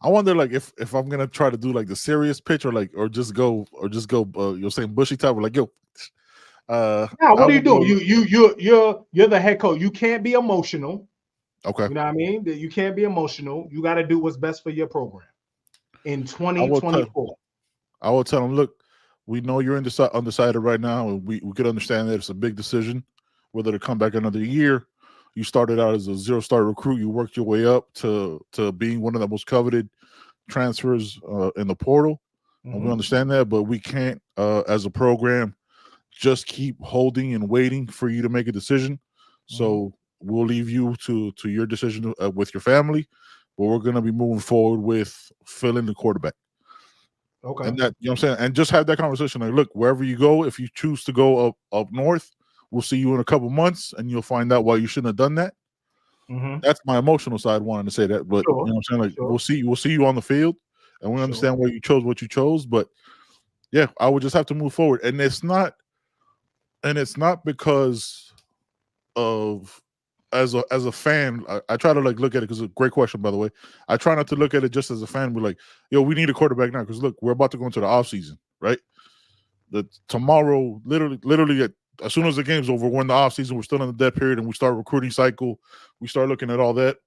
I wonder like if I'm gonna try to do like the serious pitch or just go you're saying bushy type like yo. Yeah, what are you doing? You're the head coach. You can't be emotional. Okay. You know what I mean? You can't be emotional. You got to do what's best for your program in 2024. I will tell them, look, we know you're undecided right now, and we could understand that it's a big decision whether to come back another year. You started out as a 0-star recruit. You worked your way up to being one of the most coveted transfers in the portal. And we understand that, but we can't, as a program, just keep holding and waiting for you to make a decision. So we'll leave you to your decision with your family, but we're going to be moving forward with filling the quarterback. Okay. And that, you know what I'm saying? And just have that conversation. Like, look, wherever you go, if you choose to go up north, we'll see you in a couple months and you'll find out why you shouldn't have done that. That's my emotional side wanting to say that. But you know what I'm saying? Like, we'll see you on the field and we understand why you chose what you chose. But yeah, I would just have to move forward. And it's not because of as a fan, I try to like look at it because it's a great question, by the way. I try not to look at it just as a fan. We're like, yo, we need a quarterback now because look, we're about to go into the offseason, right? Tomorrow, literally as soon as the game's over, we're in the offseason, we're still in the dead period, and we start recruiting cycle. We start looking at all that.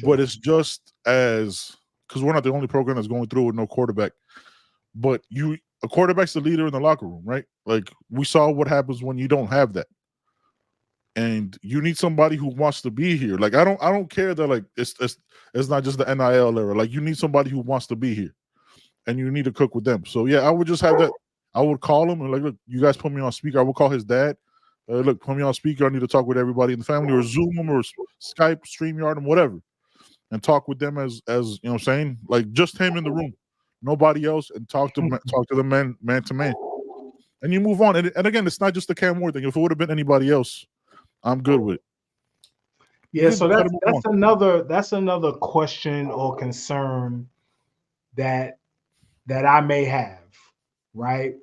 But it's just because we're not the only program that's going through with no quarterback. But a quarterback's the leader in the locker room, right? Like we saw what happens when you don't have that. And you need somebody who wants to be here. Like I don't care that like it's not just the NIL era. Like you need somebody who wants to be here, and you need to cook with them. So yeah, I would just have that. I would call him and like, look, you guys put me on speaker. I would call his dad. Look, put me on speaker. I need to talk with everybody in the family, or Zoom them, or Skype, StreamYard them, whatever, and talk with them as you know what I'm saying, like just him in the room, nobody else, and talk to them man to man, and you move on. And again, it's not just the Cam Ward thing. If it would have been anybody else, I'm good with it. Yeah, so that's another question or concern that I may have, right?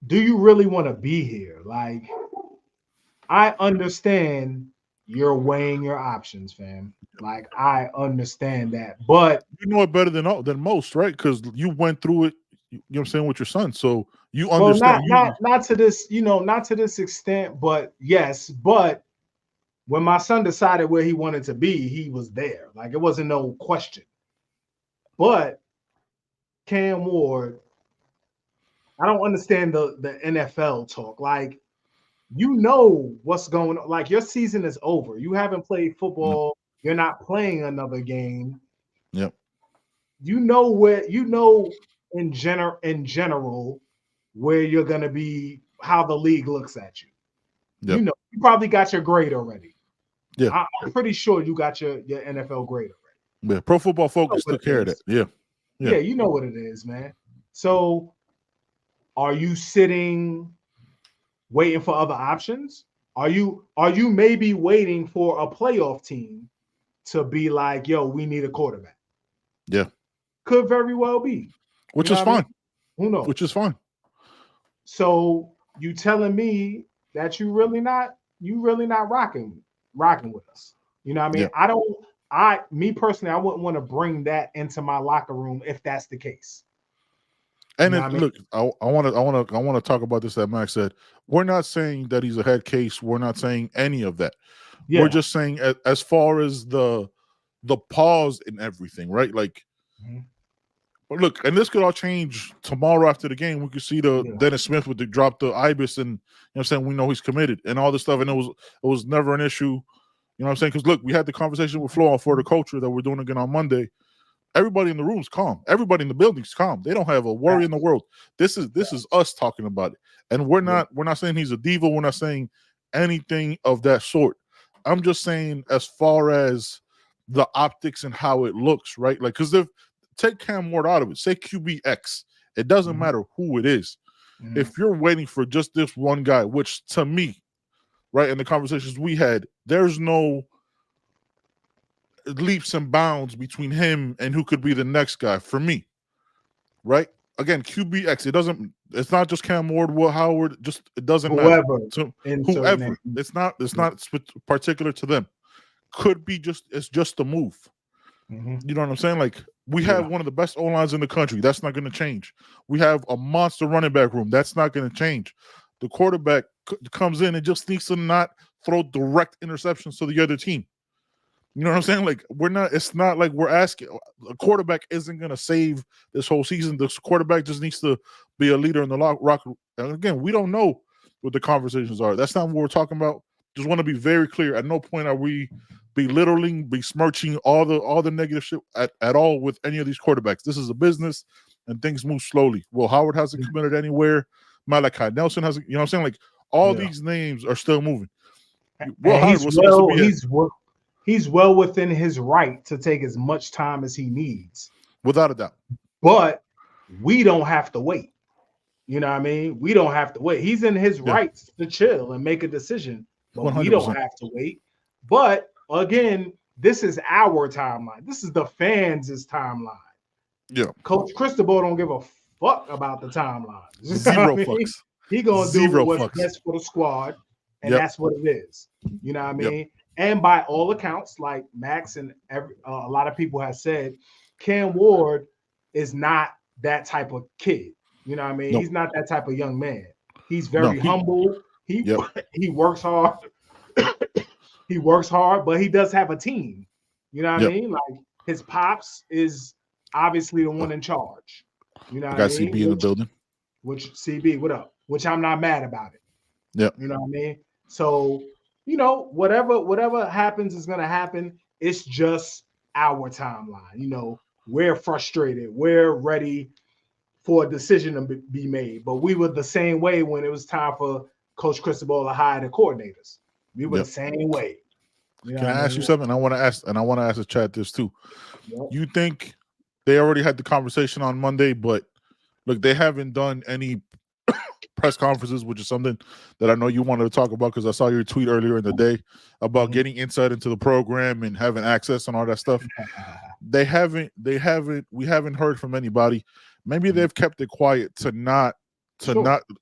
Do you really want to be here? Like, I understand you're weighing your options, fam. Like, I understand that, but you know it better than most, right? Because you went through it. You know what I'm saying, with your son, so you understand. Not to this, not to this extent, but yes. But when my son decided where he wanted to be, he was there. Like it wasn't no question. But Cam Ward, I don't understand the NFL talk. Like, you know what's going on. Like your season is over. You haven't played football. You're not playing another game. Yep. You know where in general where you're gonna be, how the league looks at you. Yep. You probably got your grade already. Yeah, I'm pretty sure you got your NFL grade already. Yeah, Pro Football Focus took care of that. Yeah, you know what it is, man. So, are you sitting, waiting for other options? Are you maybe waiting for a playoff team to be like, yo, we need a quarterback? Yeah, could very well be. Which is fine. Who knows? Which is fine. So you telling me that you really not rocking with us? You know what I mean? Yeah. Me personally, I wouldn't want to bring that into my locker room if that's the case. And look, I want to talk about this that Max said. We're not saying that he's a head case. We're not saying any of that. Yeah. We're just saying as far as the pause in everything, right? Like, but look, and this could all change tomorrow after the game. We could see Dennis Smith with the drop the Ibis, and you know what I'm saying, we know he's committed and all this stuff, and it was never an issue. You know what I'm saying? Because look, we had the conversation with Flo for the culture that we're doing again on Monday. Everybody in the room's calm. Everybody in the building's calm. They don't have a worry in the world. This is us talking about it, and we're not saying he's a diva. We're not saying anything of that sort. I'm just saying as far as the optics and how it looks, right? Like, because if take Cam Ward out of it, say QBX, it doesn't matter who it is. If you're waiting for just this one guy, which to me, right, and the conversations we had, there's no leaps and bounds between him and who could be the next guy for me, right? Again, QBX, it's not just Cam Ward, Will Howard, just it doesn't matter. So whoever, it's not particular to them. Could be it's just a move. You know what I'm saying? Like, we have one of the best O-lines in the country. That's not going to change. We have a monster running back room. That's not going to change. The quarterback comes in and just needs to not throw direct interceptions to the other team. You know what I'm saying? Like, it's not like we're asking. A quarterback isn't going to save this whole season. This quarterback just needs to be a leader in the rock. And again, we don't know what the conversations are. That's not what we're talking about. Just want to be very clear. At no point are we belittling, besmirching all the negative shit at all with any of these quarterbacks. This is a business, and things move slowly. Will Howard hasn't committed anywhere. Malachi Nelson hasn't. You know what I'm saying? Like, all these names are still moving. Will Howard was supposed to be he's well within his right to take as much time as he needs. Without a doubt. But we don't have to wait. You know what I mean? We don't have to wait. He's in his rights to chill and make a decision, but 100%. We don't have to wait. But again, this is our timeline. This is the fans' timeline. Yeah. Coach Cristobal don't give a fuck about the timeline. Zero fucks. He gonna do what's best for the squad, and that's what it is. You know what I mean? Yep. And by all accounts, like Max and a lot of people have said, Cam Ward is not that type of kid. You know what I mean? Nope. He's not that type of young man. He's very humble. He works hard. He works hard, but he does have a team. You know what I mean? Like, his pops is obviously the one in charge. You know what I mean? CB in the building. Which CB, what up? Which I'm not mad about it. Yeah. You know what I mean? So, you know, whatever happens is gonna happen. It's just our timeline. You know, we're frustrated. We're ready for a decision to be made. But we were the same way when it was time for Coach Cristobal to hire the coordinators. We were the same way. You know Can I ask you something? I want to ask the chat this too. Yep. You think they already had the conversation on Monday, but look, they haven't done any press conferences, which is something that I know you wanted to talk about because I saw your tweet earlier in the day about getting insight into the program and having access and all that stuff. We haven't heard from anybody. Maybe they've kept it quiet to not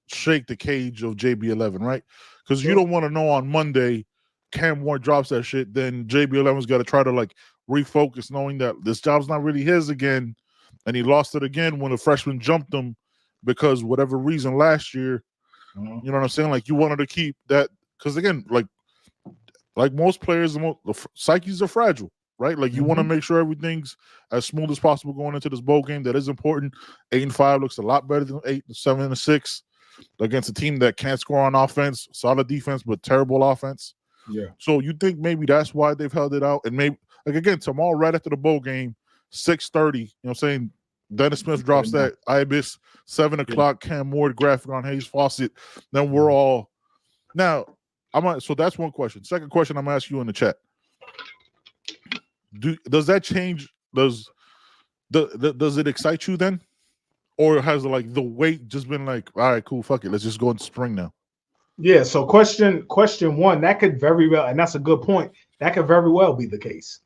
shake the cage of JB11, right? Because you don't want to know on Monday Cam Ward drops that shit, then JB11's got to try to like refocus, knowing that this job's not really his again, and he lost it again when a freshman jumped him because whatever reason last year. You know what I'm saying? Like, you wanted to keep that because again, like most players, the psyches are fragile, right? Like, you want to make sure everything's as smooth as possible going into this bowl game. That is important. 8-5 looks a lot better than 7-6 against a team that can't score on offense, solid defense, but terrible offense. Yeah. So you think maybe that's why they've held it out? And maybe, like, again, tomorrow, right after the bowl game, 6:30, you know what I'm saying? Dennis Smith drops that Ibis, 7 o'clock, Cam Ward graphic on Hayes Fawcett. Then we're all now. So that's one question. Second question, I'm gonna ask you in the chat. Does that change? Does it excite you then? Or has like the wait just been like, all right, cool, fuck it, let's just go into spring now? Yeah, so question one, that could very well, and that's a good point, that could very well be the case.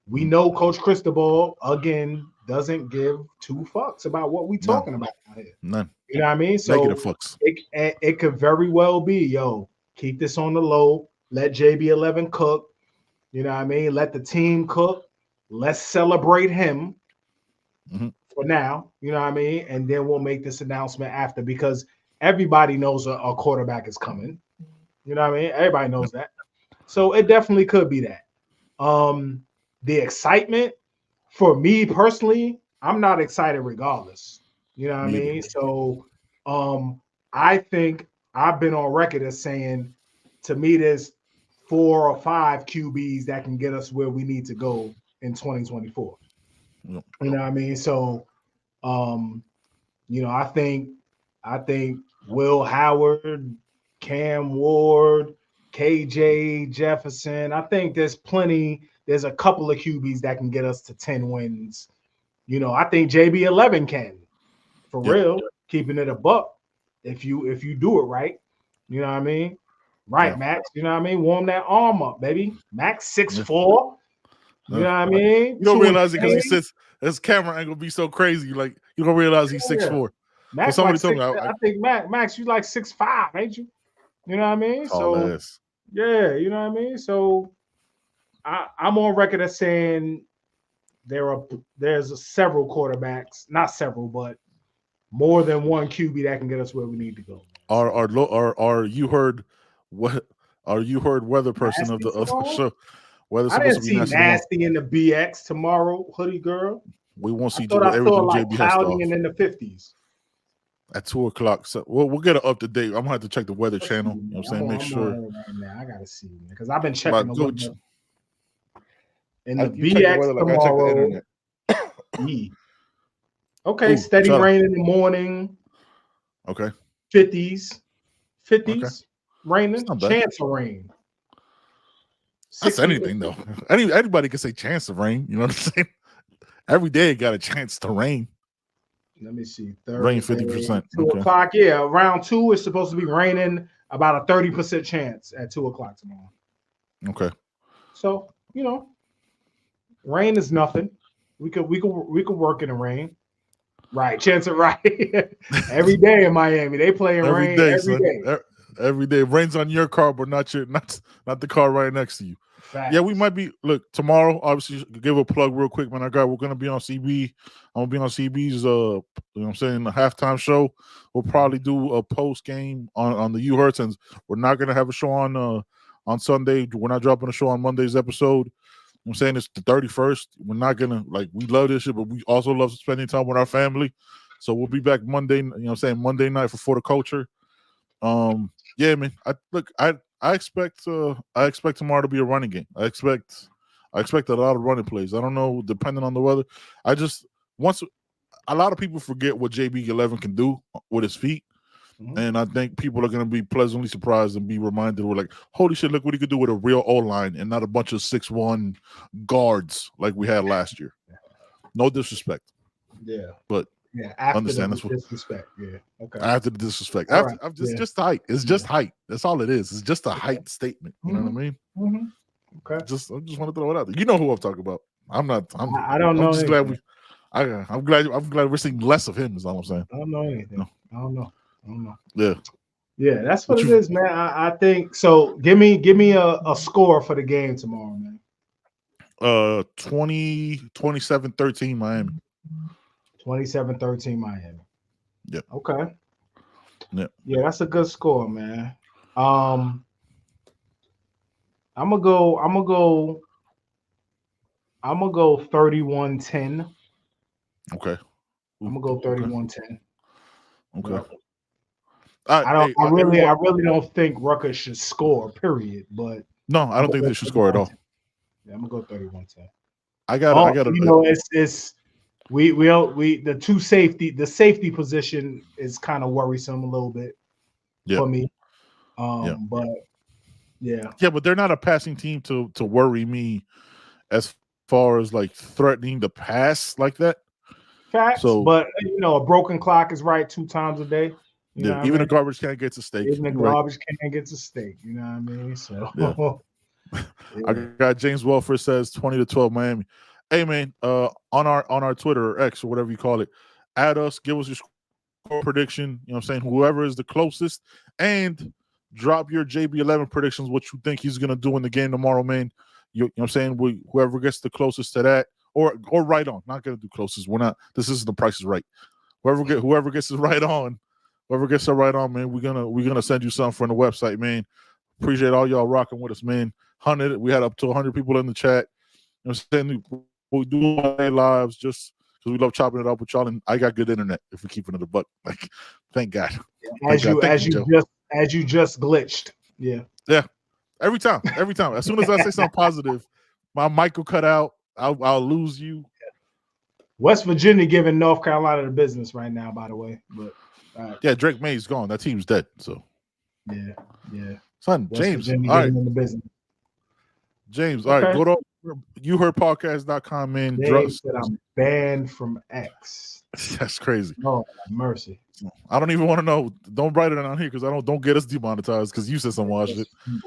We know Coach Cristobal, again, doesn't give two fucks about what we talking about out here. None. You know what I mean? So negative fucks. It could very well be, yo, keep this on the low, let JB11 cook, you know what I mean? Let the team cook, let's celebrate him for now, you know what I mean? And then we'll make this announcement after, because everybody knows a quarterback is coming. You know what I mean? Everybody knows that. So it definitely could be that. The excitement, for me personally, I'm not excited regardless. You know what I mean? So I think I've been on record as saying, to me, there's 4 or 5 QBs that can get us where we need to go in 2024. Yep. You know what I mean? So, you know, I think Will Howard, Cam Ward, KJ Jefferson, I think there's a couple of QBs that can get us to 10 wins. You know, I think JB11 can, for real, keeping it a buck if you do it right. You know what I mean? Right, Yeah. Max. You know what I mean? Warm that arm up, baby. Max 6'4". You know what I mean? You don't 2 realize it because he and sits. His camera angle be so crazy. Like you don't realize he's 6'4". Max somebody like told six, me I think Max, you like 6'5", ain't you? You know what I mean? tall So ass. yeah, you know what I mean? So I'm on record as saying there's several quarterbacks, not several, but more than one QB that can get us where we need to go. Are you heard what? Are you heard weather person Nasty of the tomorrow? show? Weather's I supposed didn't to be see nasty tomorrow. nasty in the BX tomorrow, hoodie girl. We won't I see thought I saw everything like JB has cloudy off and in the 50s. at 2:00. So we'll get it up to date. I'm gonna have to check the weather Let's channel. see, You know what I'm man. saying? Make sure. Right now. I gotta see because I've been But checking the go weather. In the you check the BX weather like I check the tomorrow. internet. Okay, Ooh, steady shut up. rain in the morning. Okay. 50s. Okay. Raining. It's not bad. Chance of rain. That's 60. anything though. Anybody can say chance of rain. You know what I'm saying? Every day it got a chance to rain. Let me see. Rain Thursday, 50%. 2 o'clock. Yeah, around 2 is supposed to be raining. About a 30% chance at 2 o'clock tomorrow. Okay. So rain is nothing. We could work in the rain. Right, chance of right. Every day in Miami, they play in rain every day. Every day. Rain's on your car, but not the car right next to you. Facts. Yeah, we might be. Look, tomorrow, obviously, give a plug real quick, man. We're gonna be on CB. I'm gonna be on CB's. You know what I'm saying, the halftime show. We'll probably do a post game on the U Hurts, and we're not gonna have a show on Sunday. We're not dropping a show on Monday's episode. I'm saying it's the 31st. We're not gonna we love this shit, but we also love spending time with our family. So we'll be back Monday. You know what I'm saying, Monday night for the culture. Yeah, man. I expect tomorrow to be a running game. I expect a lot of running plays. I don't know, depending on the weather. Once a lot of people forget what JB11 can do with his feet. Mm-hmm. And I think people are going to be pleasantly surprised and be reminded, we're like, holy shit, look what he could do with a real O-line and not a bunch of 6'1" guards like we had last year. No disrespect. Yeah. But after understand the disrespect. Yeah. Okay. After the disrespect. Just height. It's just height. That's all it is. It's just a height statement. You know what I mean? Mm-hmm. Okay. I just want to throw it out there. You know who I'm talking about. I don't know. I'm just glad I'm glad we're seeing less of him, is all I'm saying. I don't know anything. No. I don't know. Yeah. Yeah, that's what it is, man. I think so. Give me a score for the game tomorrow, man. 27-13 Miami. 27-13 Miami. Yeah. Okay. Yeah. Yeah, that's a good score, man. I'm gonna go 31-10. Okay. I'm gonna go 31-10. Okay. I really don't think Rutgers should score, period. But no, I don't think they should score at all. Yeah, I'm gonna go 31-10. I got it's the safety position is kind of worrisome a little bit for me. But but they're not a passing team to worry me as far as like threatening the pass like that. Facts, but a broken clock is right 2 times a day. Even a garbage can gets a steak. Even a garbage can gets a steak. You know what I mean? So I got James Welford says 20-12 Miami. Hey man, on our Twitter or X or whatever you call it, add us, give us your score prediction. You know what I'm saying? Whoever is the closest, and drop your JB11 predictions, what you think he's gonna do in the game tomorrow, man. You know what I'm saying? Whoever gets the closest to that, or right on. Not gonna do closest. We're not. This isn't The Price is Right. Whoever gets it right on. Whoever gets it right on, man, we're gonna send you something from the website, man. Appreciate all y'all rocking with us, man. 100. We had up to 100 people in the chat. You know what I'm saying? We do all day lives just because we love chopping it up with y'all, and I got good internet. If we keep it in the buck, like, thank God. As you just glitched, yeah. Every time. As soon as I say something positive, my mic will cut out. I'll lose you. West Virginia giving North Carolina the business right now, by the way. But yeah, Drake May's gone. That team's dead. So yeah. Son, West James. Virginia All right. in the business. James, all right. YouHeardPodcast.com, man. Dave said I'm banned from X. That's crazy. Oh, mercy. I don't even want to know. Don't write it down here because don't get us demonetized because you said some wild shit. You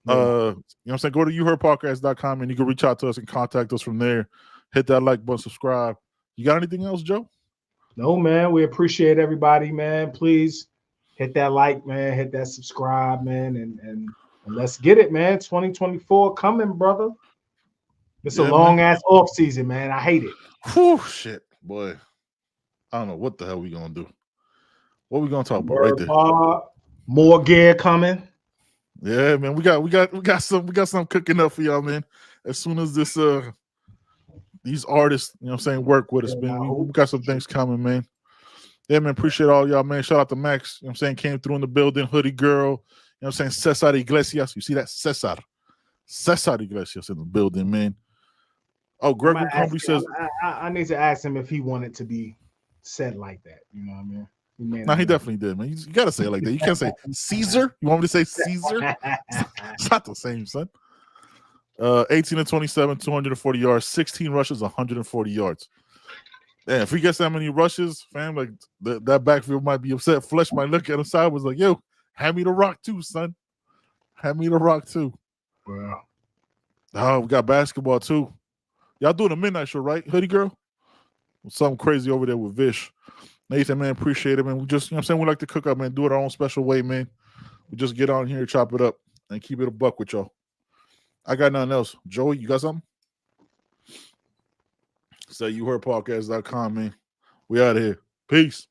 know what I'm saying? Go to YouHeardPodcast.com and you can reach out to us and contact us from there. Hit that like button, subscribe. You got anything else, Joe? No, man. We appreciate everybody, man. Please hit that like, man. Hit that subscribe, man. And let's get it, man. 2024 coming, brother. It's a long-ass off season, man. I hate it. Whew, shit, boy. I don't know what the hell we gonna do. What we gonna talk about right there? More gear coming. Yeah, man. We got some cooking up for y'all, man. As soon as this these artists, you know what I'm saying, work with us, man. We got some things coming, man. Yeah, man. Appreciate all y'all, man. Shout out to Max, you know what I'm saying, came through in the building, Hoodie Girl, you know what I'm saying, Cesar Iglesias. You see that? Cesar Iglesias in the building, man. Oh, Gregory Crumby says I need to ask him if he wanted to be said like that. You know what I mean? He definitely did, man. You got to say it like that. You can't say Caesar. You want me to say Caesar? It's not the same, son. 18 and 27, 240 yards, 16 rushes, 140 yards. Man, if he gets that many rushes, fam, like that backfield might be upset. Flesh might look at him sideways like, yo, hand me the rock too, son. Hand me the rock too. Yeah. Oh, we got basketball too. Y'all doing a midnight show, right, Hoodie Girl? Something crazy over there with Vish. Nathan, man, appreciate it, man. We just, you know what I'm saying, we like to cook up, man, do it our own special way, man. We just get on here, chop it up, and keep it a buck with y'all. I got nothing else. Joey, you got something? Say YouHeardPodcast.com, man. We out of here. Peace.